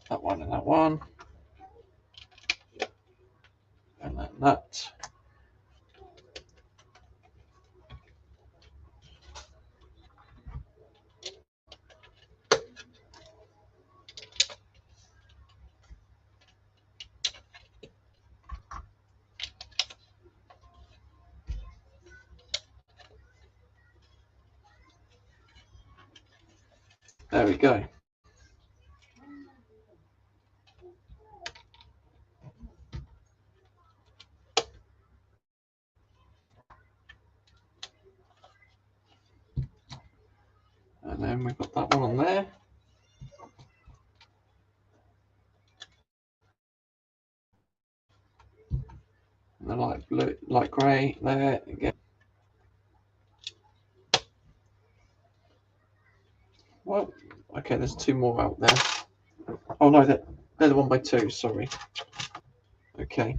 That one and that one. And then that. There we go. And then we've got that one on there. And the light blue, light grey there again. Well, okay, there's two more out there. Oh no, they're the 1x2, sorry. Okay.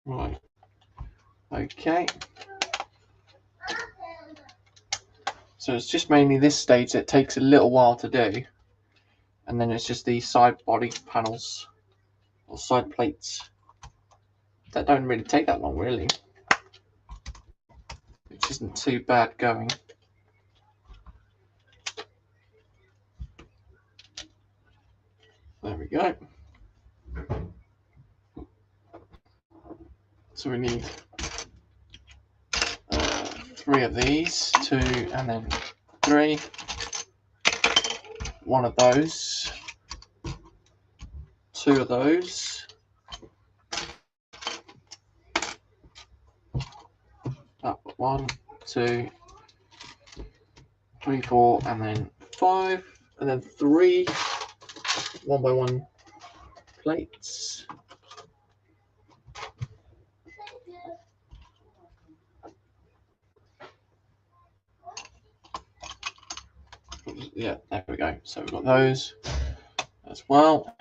Right. Okay. So it's just mainly this stage that takes a little while to do. And then it's just these side body panels or side plates that don't really take that long, really. Which isn't too bad going. There we go. So we need 3 of these, 2 and then 3. 1 of those, 2 of those. Up 1, 2, 3, 4, and then 5, and then 3 1x1 plates. Yeah, there we go. So we've got those as well.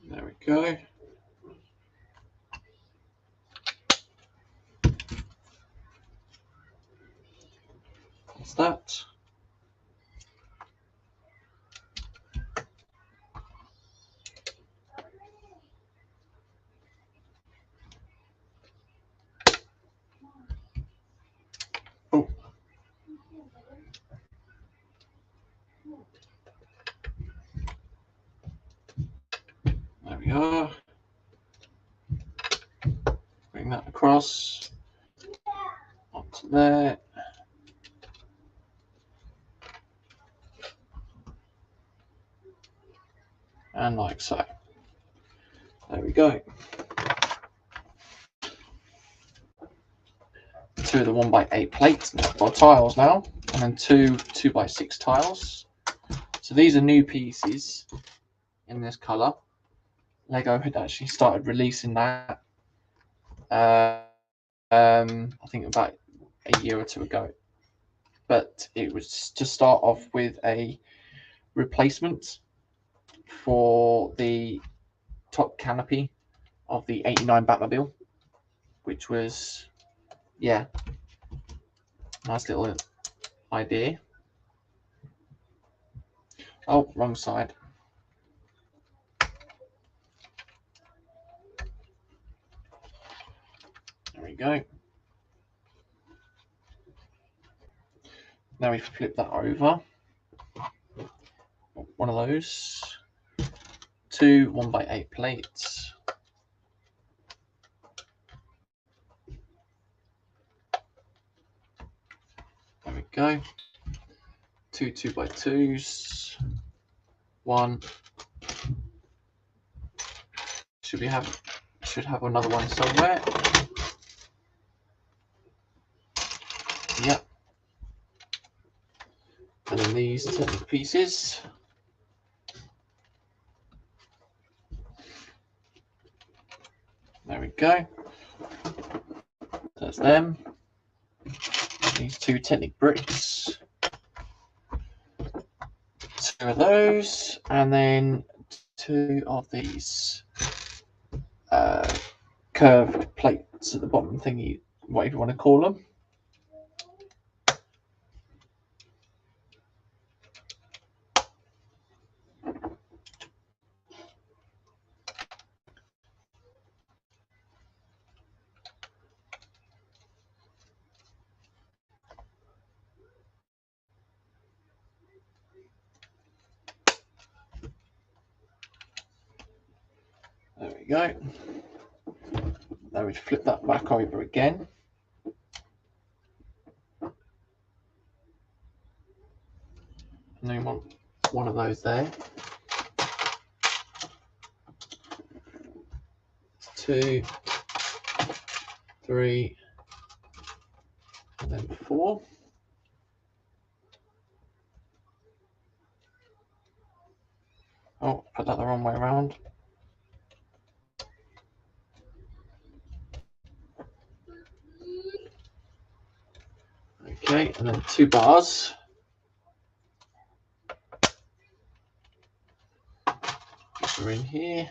There we go. That's that. Oh. There we are. Bring that across onto there. And like so. There we go. 2 of the 1x8 plates or tiles now, and then 2 2x6 tiles. So these are new pieces in this colour. Lego had actually started releasing that I think about a year or 2 ago, but it was to start off with a replacement for the top canopy of the 89 Batmobile, which was, yeah, nice little idea. Oh, wrong side. There we go. Now we flip that over. One of those. 2 1x8 plates. There we go. 2 2x2s. 1. Should have another one somewhere. Yep. And then these Technic pieces. There we go. That's them. These 2 Technic bricks. 2 of those, and then 2 of these curved plates at the bottom thingy, whatever you want to call them. go. Now we flip that back over again. And then we want one of those there. 2, 3, and then 4. Oh, put that the wrong way around. Okay, and then 2 bars. We're in here.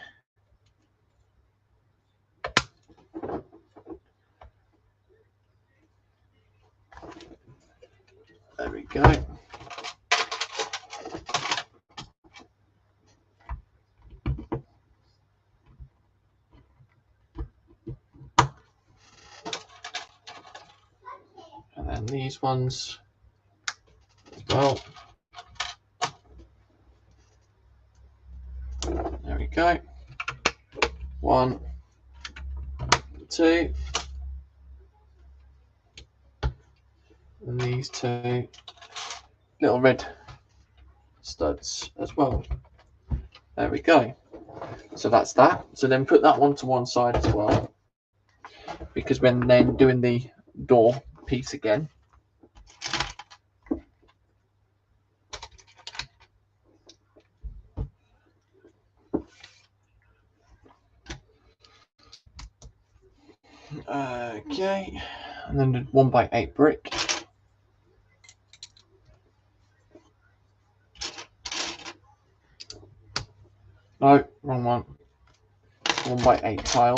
There we go. And then these ones as well. There we go. 1, 2. And these 2 little red studs as well. There we go. So that's that. So then put that one to one side as well, because when then doing the door piece again, okay, and then the 1x8 brick. No, wrong one. 1x8 tile.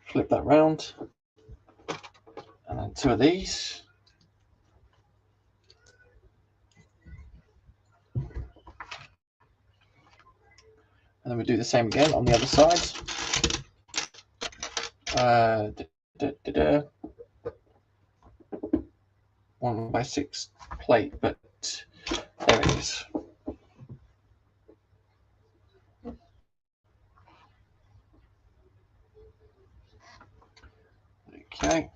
Flip that round, and then 2 of these. And then we do the same again on the other side. 1x6 plate, but there it is. Okay.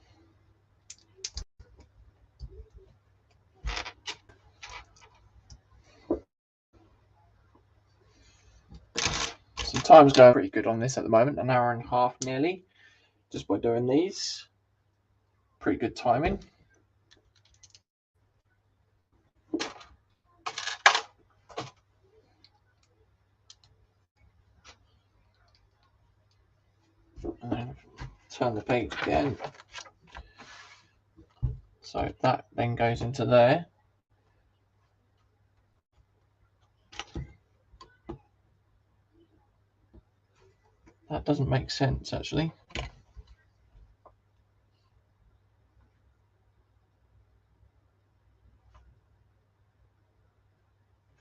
So time's going pretty good on this at the moment, an hour and a half nearly, just by doing these. Pretty good timing. And then turn the page again. So that then goes into there. That doesn't make sense actually.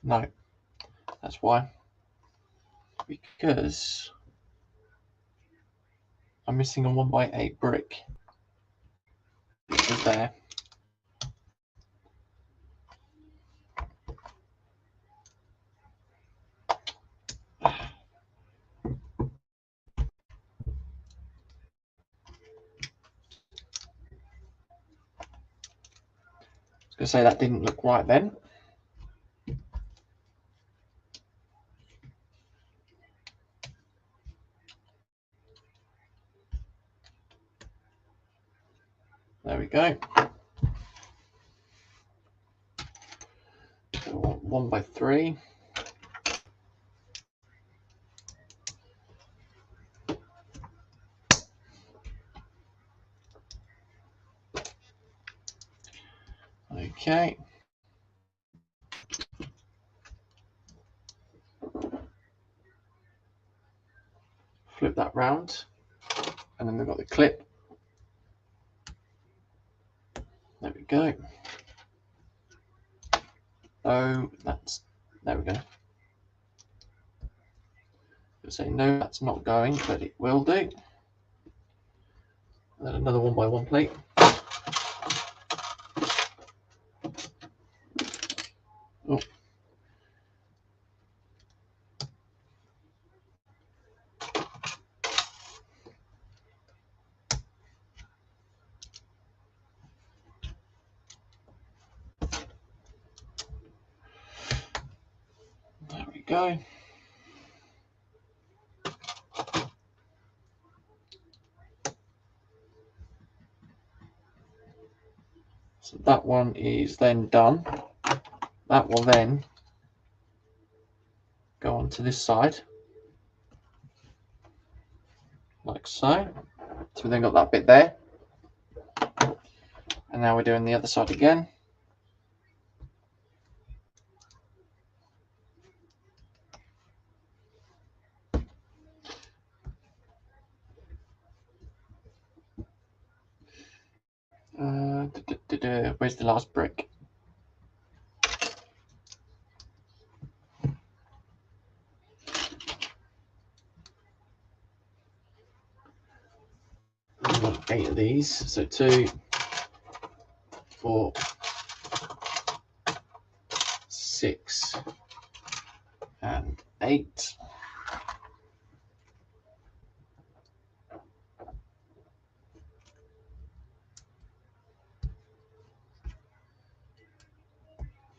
No, that's why. Because I'm missing a 1x8 brick. Which is there. I was going to say that didn't look right then. There we go. 1x3. Okay. Flip that round, and then we've got the clip. There we go. Oh, that's, there we go. You'll say no, that's not going, but it will do. And then another 1x1 plate. Oh. go. So that one is then done. That will then go onto this side, like so. So we then got that bit there. And now we're doing the other side again. Where's the last brick? We've got 8 of these, so 2, 4, 6, and 8.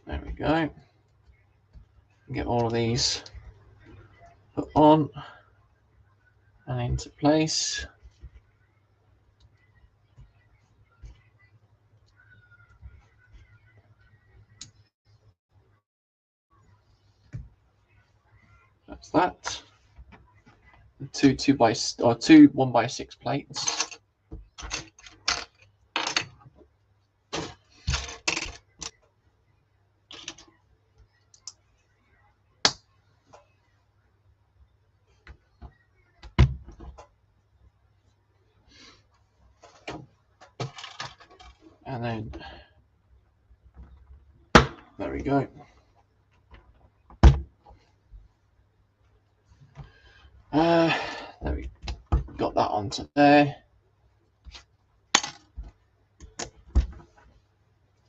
There we go. Get all of these put on and into place. That's that. Two 1x6 plates. And then there we go. There we got that onto there.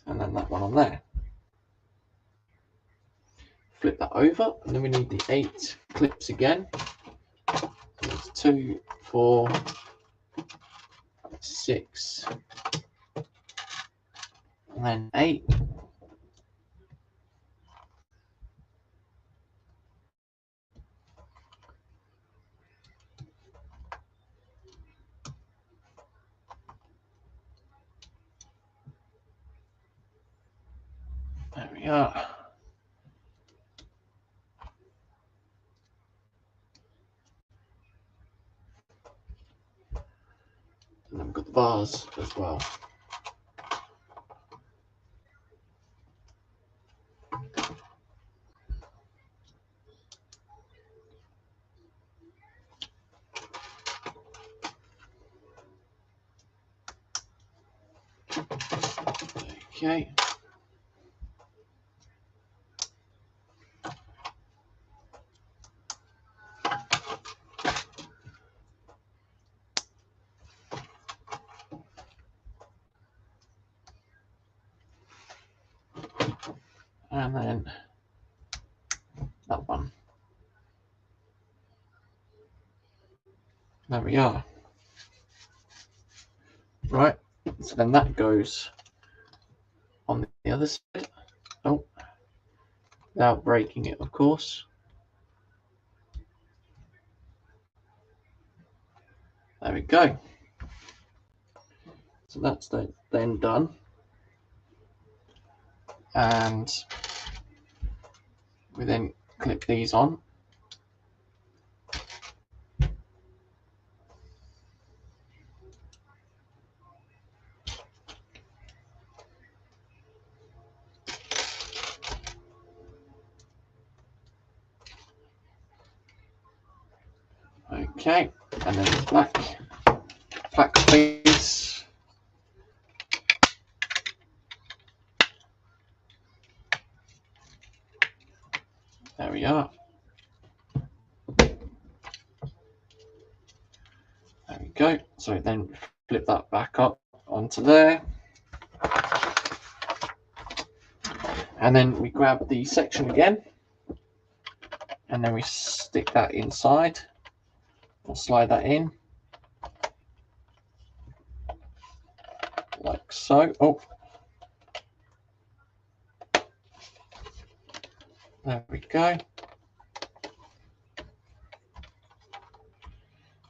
And then that one on there. Flip that over, and then we need the 8 clips again. So it's 2, 4, 6, and then 8. There we are. And then we've got the bars as well. Okay. And then that one. There we are. Right, so then that goes on the other side. Oh, without breaking it, of course. There we go. So that's then done. And we then clip these on. Okay, and then the black piece. There we are. There we go. So then flip that back up onto there. And then we grab the section again. And then we stick that inside. Or slide that in. Like so. Oh. There we go.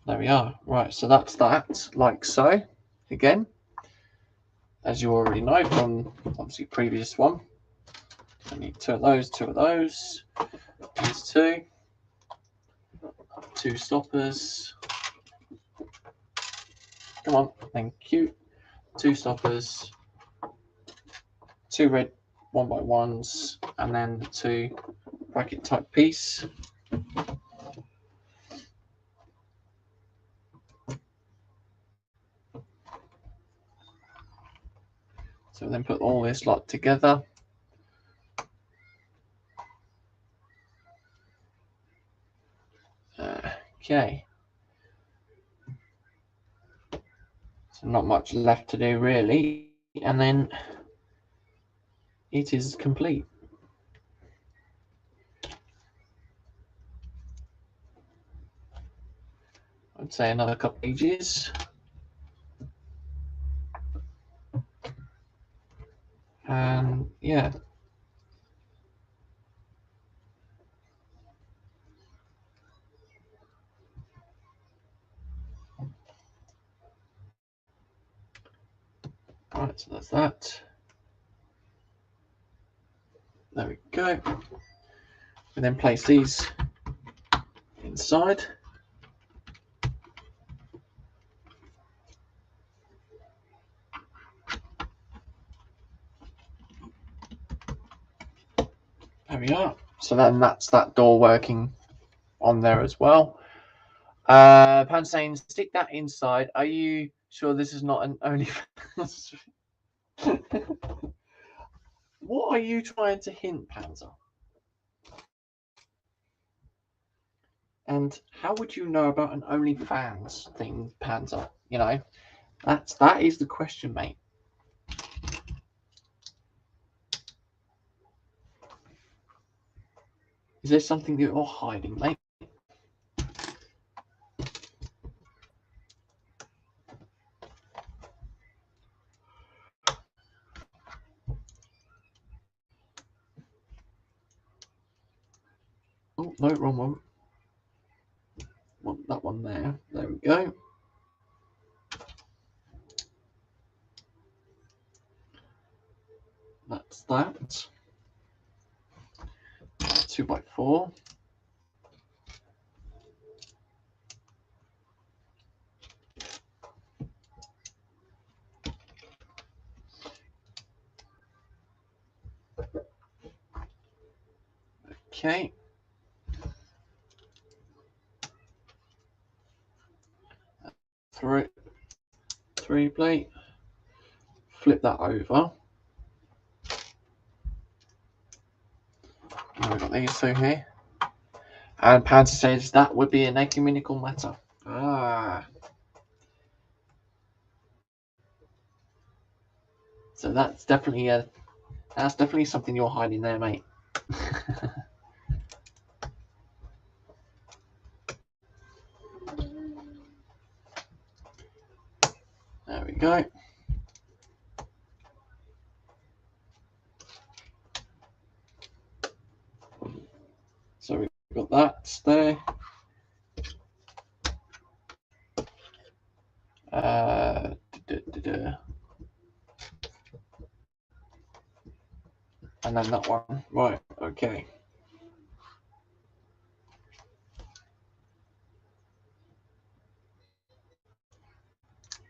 There we are. Right, so that's that, like so. Again, as you already know from obviously previous one. I need two of those, these two stoppers. Come on, thank you. Two stoppers, two red 1x1s, and then the two bracket type piece. So then put all this lot together. Okay. So not much left to do really, and then it is complete. I'd say another couple pages. And yeah. Right, so that's that. There we go. We then place these inside. There we are. So then that's that door working on there as well. Pan saying, stick that inside. Are you sure this is not an OnlyFans? What are you trying to hint, Panzer? And how would you know about an OnlyFans thing, Panzer? You know, that is the question, mate. Is there something that you're hiding, mate? Oh, no, wrong one. Want that one there. There we go. That's that. 2x4. Okay. Three plate. Flip that over. Now we've got these two here. And Panzer says that would be an ecumenical matter. Ah. So that's definitely something you're hiding there, mate. There we go. So we've got that there. And then that one. Right, okay.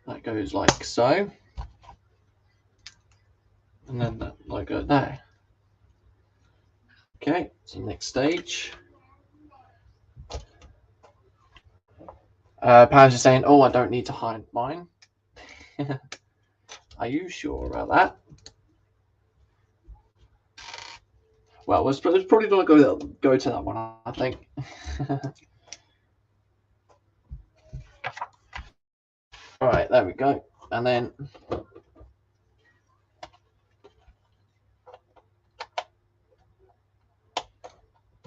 That goes like so. And then that logo there. Okay, so next stage. Pan's just saying, oh, I don't need to hide mine. Are you sure about that? Well, it's probably not go to that one, I think. All right, there we go. And then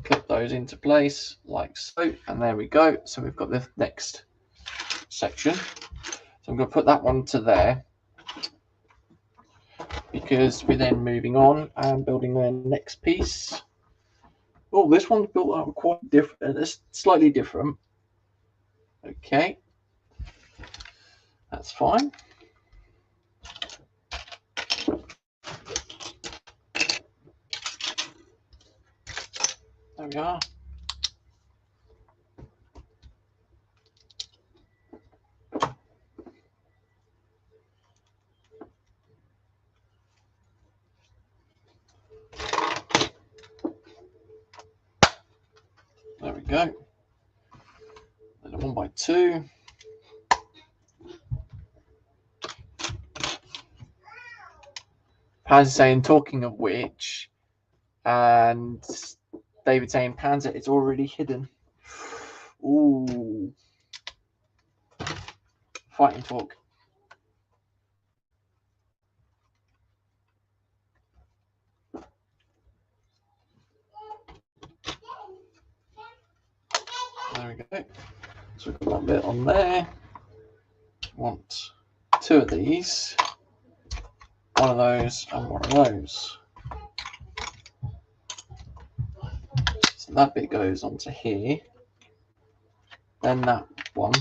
clip those into place like so. And there we go. So we've got the next section. So I'm going to put that one to there, because we're then moving on and building the next piece. Oh, this one's built up quite different. It's slightly different. Okay, That's fine. There we are. There we go. And a 1x2. Panzer saying, talking of which, and David saying, Panzer, it's already hidden. Ooh. Fighting talk. There we go. So we've got that bit on there. Want 2 of these, 1 of those, and 1 of those. So that bit goes onto here. Then that one.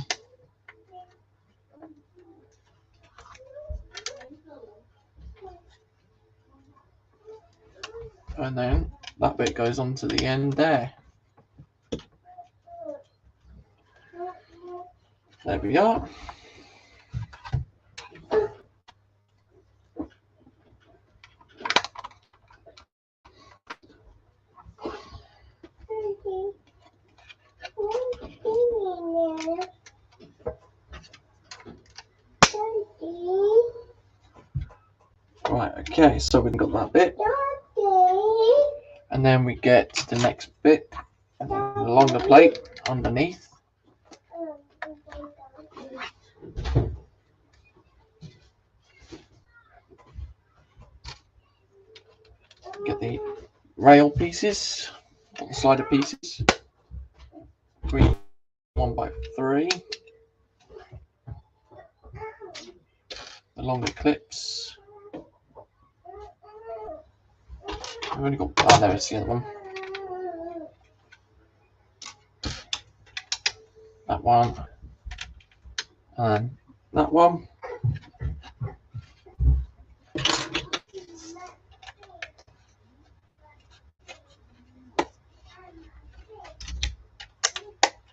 And then that bit goes onto the end there. There we are. Right, okay, so we've got that bit. And then we get the next bit along the plate underneath. Get the rail pieces, the slider pieces. 3 1x3. The longer clips. I've only got, oh, there it's the other one. That one. And that one.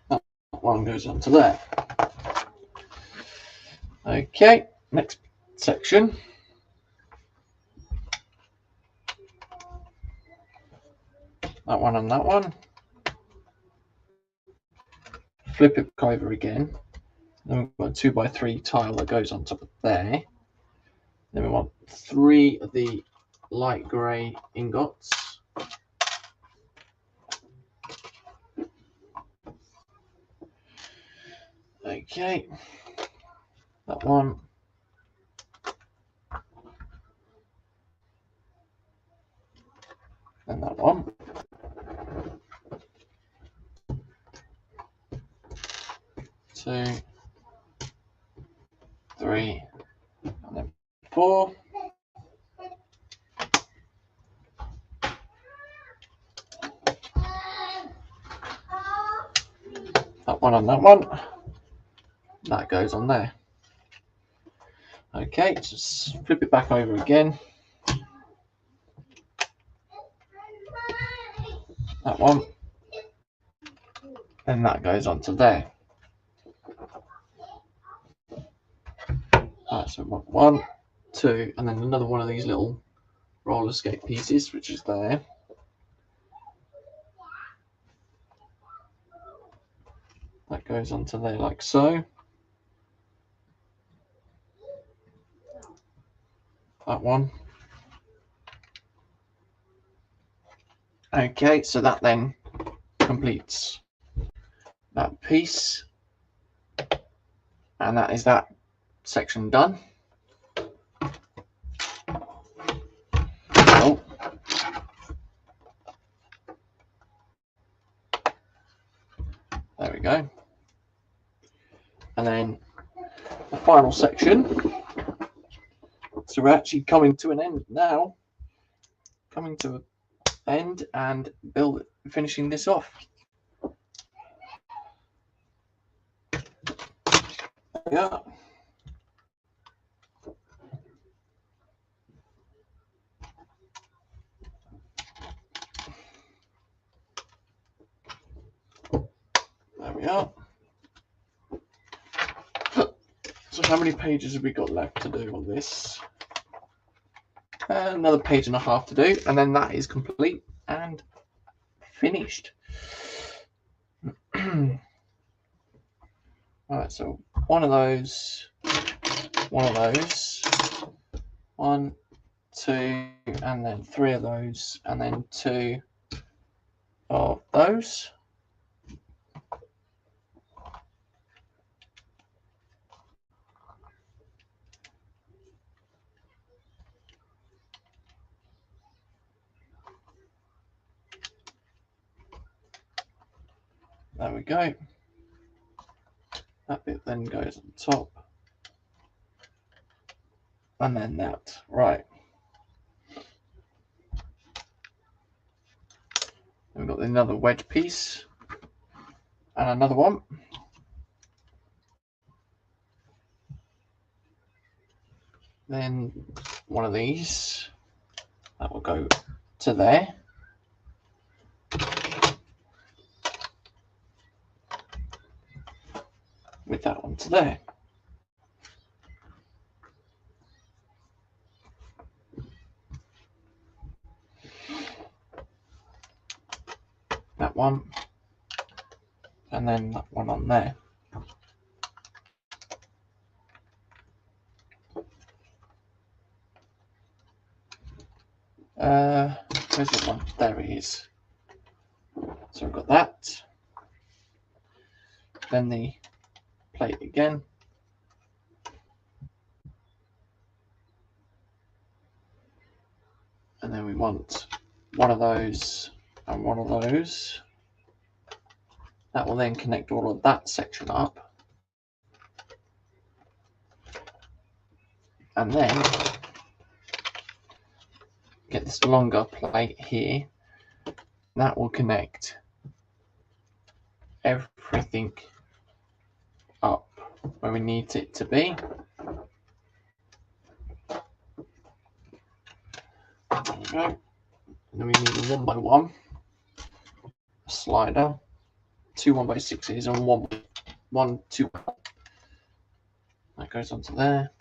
That one goes onto there. Okay, next section. That one and that one. Flip it over again. Then we've got a 2x3 tile that goes on top of there. Then we want 3 of the light grey ingots. Okay, that one. And that one. Two, 3, and then 4. That one and that one. That goes on there. Okay, just flip it back over again. That one. And that goes onto there. Alright, so 1, 2, and then another one of these little roller skate pieces, which is there. That goes onto there like so. That one. Okay, so that then completes that piece. And that is that section done. Oh. There we go. And then the final section. So we're actually coming to an end now. Coming to an end and finishing this off. There we are. we are. So how many pages have we got left to do on this? Another page and a half to do, and then that is complete and finished. Alright, so one of those, one, two, and then three of those, and then two of those. There we go. That bit then goes on top. And then that. Right. Then we've got another wedge piece. And another one. Then one of these. That will go to there. With that one to there. That one. And then that one on there. Where's the one? There it is. So we've got that. Then the plate again. And then we want one of those and one of those. That will then connect all of that section up. And then get this longer plate here. That will connect everything up where we need it to be. There we go. And then we need a 1x1 slider, two 1x6s and one 2. That goes onto there.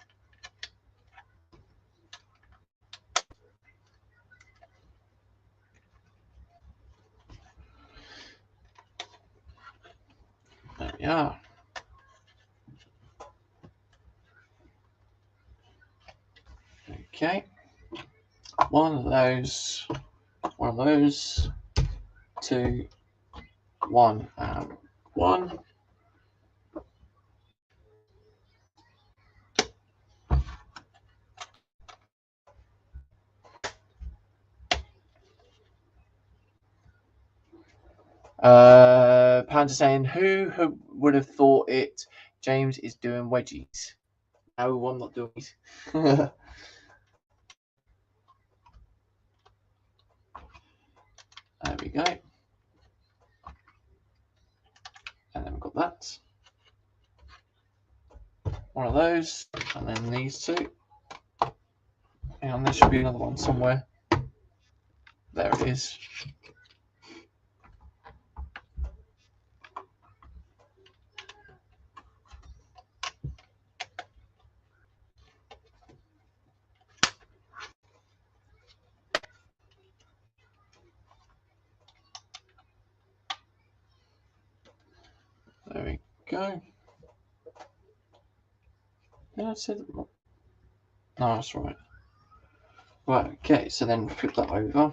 There we are. Okay. One of those, two, one, and one. Panda saying, who would have thought it? James is doing wedgies. No, I'm not doing it. There we go. And then we've got that. One of those, and then these two. And there should be another one somewhere. There it is. There we go. Yeah, I said that. No, that's right. Right, okay, so then flip that over.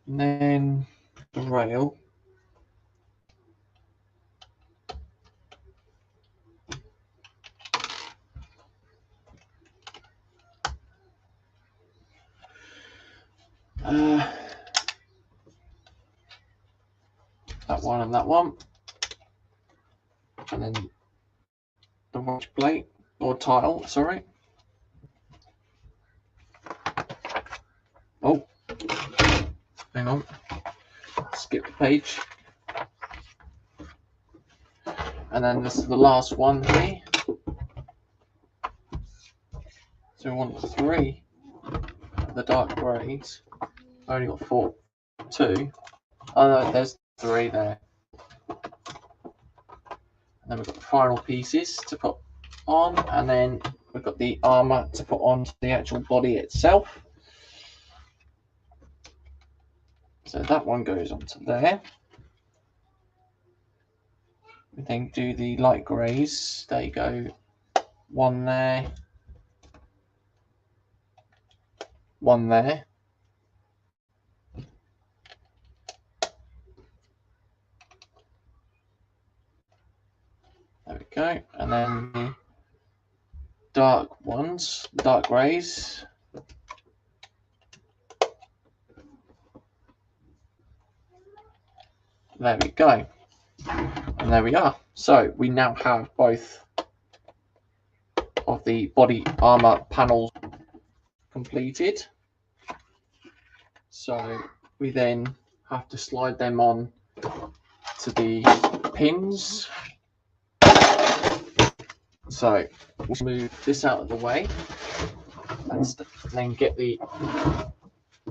And then the rail. That one and that one. And then the wedge plate, or tile, sorry. Oh, hang on. Skip the page. And then this is the last one here. So we want 3 of the dark greys. I only got 2. Oh no, there's 3 there. And then we've got the final pieces to put on, and then we've got the armour to put onto the actual body itself. So that one goes onto there. We then do the light greys. There you go. 1 there. 1 there. There we go. And then the dark ones, dark greys. There we go. And there we are. So we now have both of the body armor panels completed. So we then have to slide them on to the pins. So we'll move this out of the way and then get the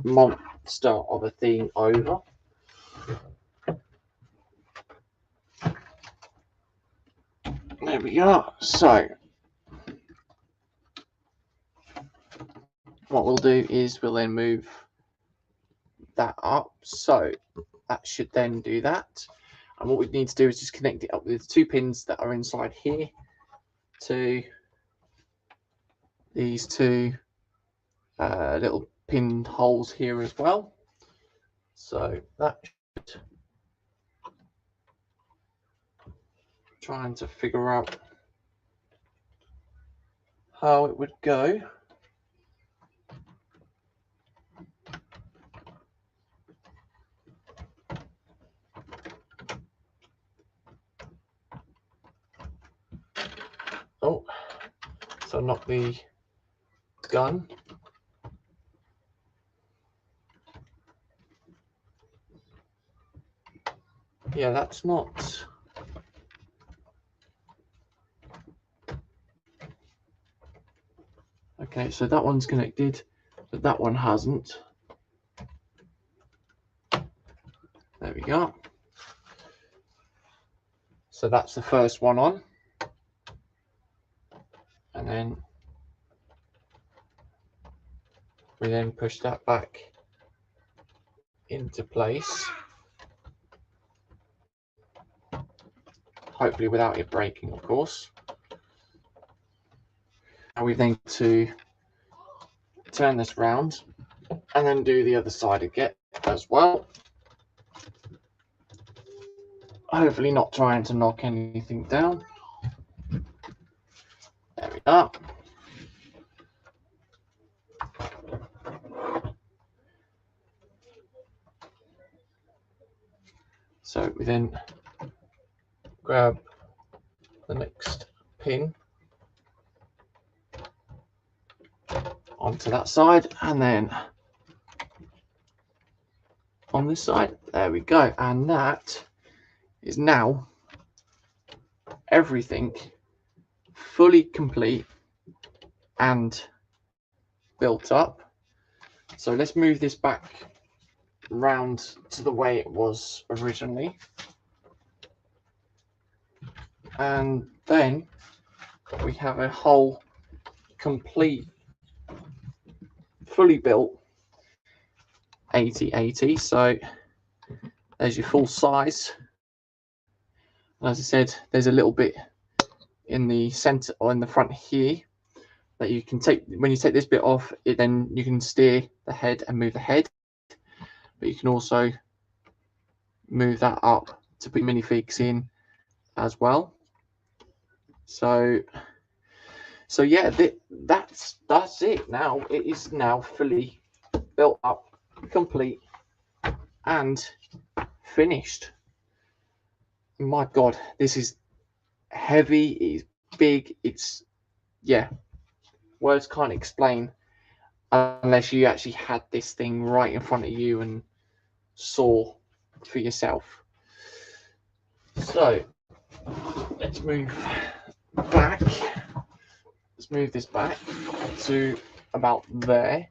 monster of a thing over. There we are. So what we'll do is we'll then move that up. So that should then do that. And what we need to do is just connect it up with the 2 pins that are inside here to these 2 little pinned holes here as well. So that should, trying to figure out how it would go. Oh, so not the gun. Yeah, that's not. Okay, so that one's connected, but that one hasn't. There we go. So that's the first one on. And then we then push that back into place. Hopefully without it breaking, of course. And we then to turn this round and then do the other side again as well. Hopefully not trying to knock anything down. There we are. So we then grab the next pin onto that side and then on this side. There we go. And that is now everything fully complete and built up. So let's move this back round to the way it was originally. And then we have a whole complete, fully built 8080. So there's your full size. As I said, there's a little bit in the center or in the front here that you can take. When you take this bit off, then you can steer the head and move the head, but you can also move that up to put minifigs in as well. So yeah, that's it. Now it is now fully built up, complete and finished. My God, this is heavy, it's big, it's, yeah, words can't explain unless you actually had this thing right in front of you and saw for yourself. So let's move back. Let's move this back to about there.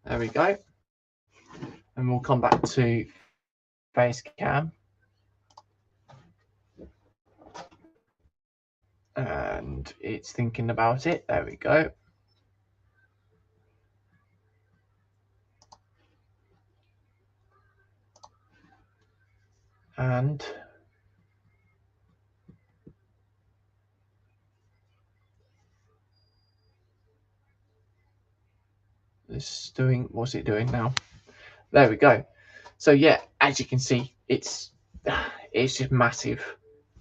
There we go. And we'll come back to face cam. And it's thinking about it. There we go. And this is doing, what's it doing now? There we go. So yeah, as you can see, it's just massive.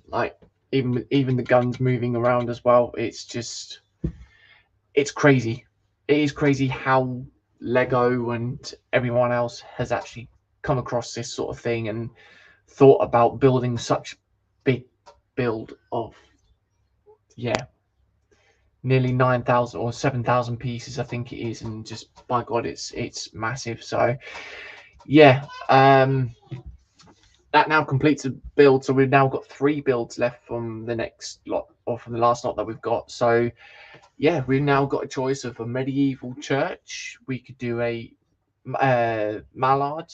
Like even the guns moving around as well. It's crazy. It is crazy how Lego and everyone else has actually come across this sort of thing and thought about building such big build of, yeah, nearly 9,000 or 7,000 pieces, I think it is, and just by God, it's massive. So yeah, that now completes the build. So we've now got 3 builds left from the next lot, or from the last lot that we've got. So yeah, we've now got a choice of a medieval church. We could do a Mallard,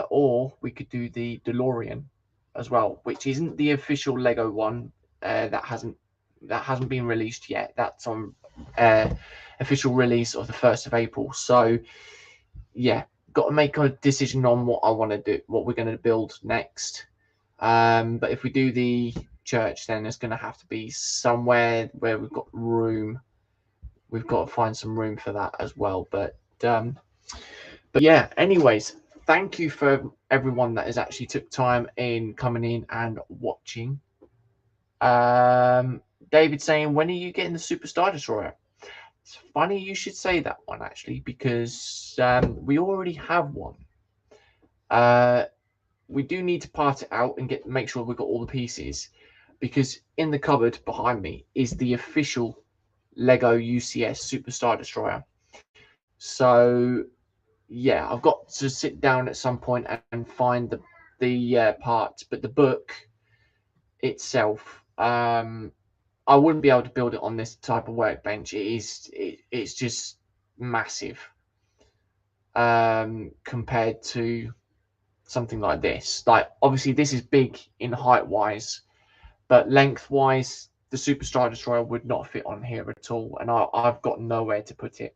or we could do the DeLorean as well, which isn't the official Lego one. That hasn't been released yet. That's on official release of the 1st of April. So yeah, got to make a decision on what I want to do, what we're going to build next. But if we do the church, then it's going to have to be somewhere where we've got room. We've got to find some room for that as well. But yeah, anyways, thank you for everyone that has actually took time in coming in and watching. David saying, when are you getting the Superstar Destroyer? It's funny you should say that one, actually, because we already have one. We do need to part it out and make sure we've got all the pieces, because in the cupboard behind me is the official Lego UCS Superstar Destroyer. So yeah, I've got to sit down at some point and find the parts, but the book itself, I wouldn't be able to build it on this type of workbench. It's just massive compared to something like this. Like, obviously this is big in height wise, but length wise the Superstar Destroyer would not fit on here at all, and I've got nowhere to put it,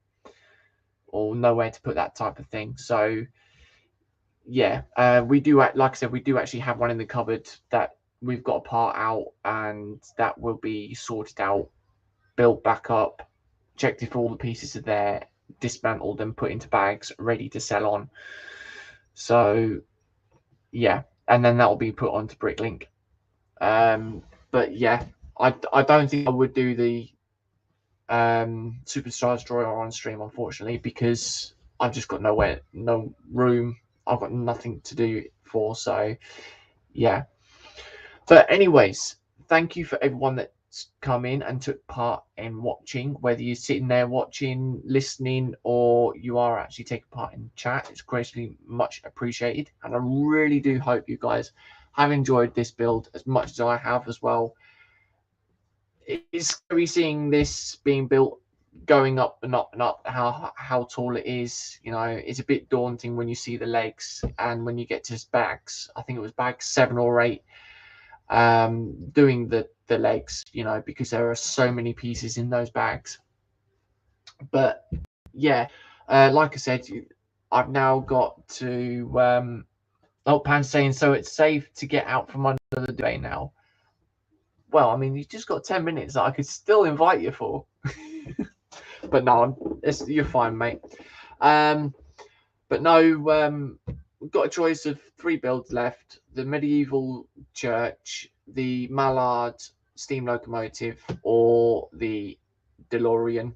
or nowhere to put that type of thing. So yeah, we do, like I said, we do actually have one in the cupboard that we've got a part out, and that will be sorted out, built back up, checked if all the pieces are there, dismantled and put into bags ready to sell on. So yeah, and then that will be put onto Bricklink. But yeah, I don't think I would do the Superstar Destroyer on stream, unfortunately, because I've just got no room. I've got nothing to do it for. So yeah. But anyways, thank you for everyone that's come in and took part in watching, whether you're sitting there watching, listening, or you are actually taking part in chat. It's greatly much appreciated, and I really do hope you guys have enjoyed this build as much as I have as well. It's scary seeing this being built, going up and up and up, how tall it is. You know, it's a bit daunting when you see the legs, and when you get to bags, I think it was bag 7 or 8, doing the legs, you know, because there are so many pieces in those bags. But yeah, like I said, I've now got to oh, Pan's saying, so it's safe to get out from under the duvet now. Well, I mean, you've just got 10 minutes that I could still invite you for. But no, you're fine, mate. But no, we've got a choice of 3 builds left: the medieval church, the Mallard steam locomotive, or the DeLorean.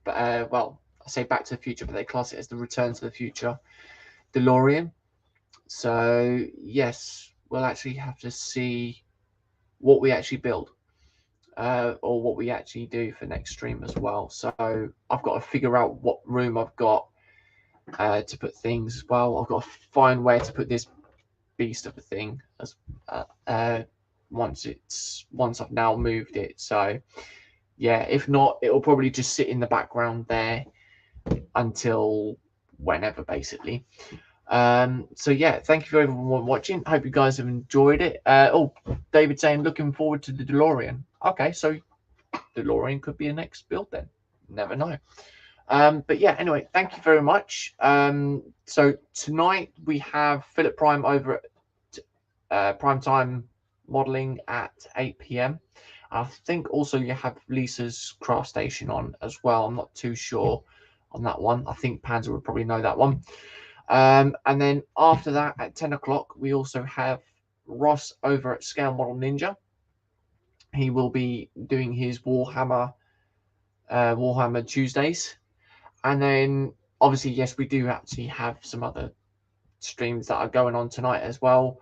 Well, I say Back to the Future, but they class it as the Return to the Future DeLorean. So yes, we'll actually have to see what we actually build, or what we actually do for next stream as well. So I've got to figure out what room I've got to put things as well. I've got to find where to put this beast of a thing as once I've now moved it. So yeah, if not, it will probably just sit in the background there until whenever, basically. So yeah, thank you for everyone watching. Hope you guys have enjoyed it. Oh, David saying looking forward to the DeLorean. Okay, so DeLorean could be a next build then. Never know. But yeah, anyway, thank you very much. So tonight we have Philip Prime over at Prime Time Modeling at 8 p.m. I think also you have Lisa's Craft Station on as well. I'm not too sure on that one. I think Panzer would probably know that one. And then after that, at 10 o'clock, we also have Ross over at Scale Model Ninja. He will be doing his Warhammer Tuesdays. And then, obviously, yes, we do actually have some other streams that are going on tonight as well.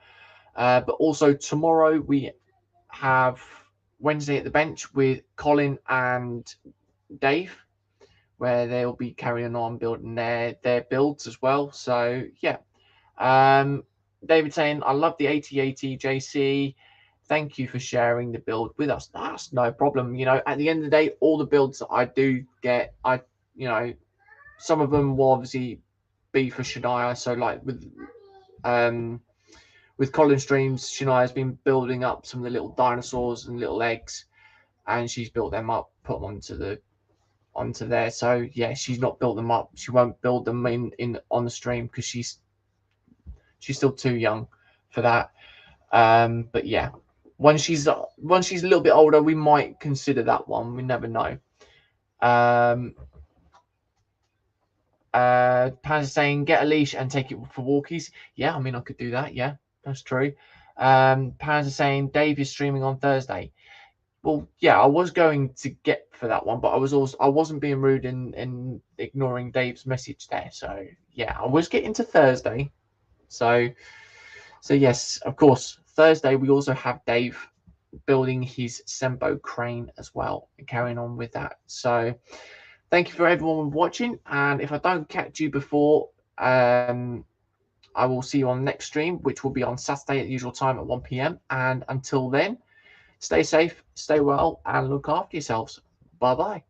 But also tomorrow, we have Wednesday at the Bench with Colin and Dave, where they'll be carrying on building their builds as well. So, yeah. David saying, I love the 8080 JC. Thank you for sharing the build with us. That's no problem. You know, at the end of the day, all the builds that I do get, some of them will obviously be for Shania. So like with Colin Streams, Shania's been building up some of the little dinosaurs and little eggs, and she's built them up, put them onto there. So yeah, she's not built them up. She won't build them in on the stream because she's still too young for that. But yeah, once she's a little bit older, we might consider that one. We never know. Pan's saying get a leash and take it for walkies. Yeah, I mean I could do that. Yeah, that's true. Pan's saying Dave is streaming on Thursday. Well, yeah, I was going to get for that one, but I wasn't being rude and ignoring Dave's message there. So yeah, I was getting to Thursday. So yes, of course, Thursday we also have Dave building his Sembo crane as well and carrying on with that. So thank you for everyone watching, and if I don't catch you before, I will see you on the next stream, which will be on Saturday at the usual time at 1 p.m. And until then, stay safe, stay well, and look after yourselves. Bye bye.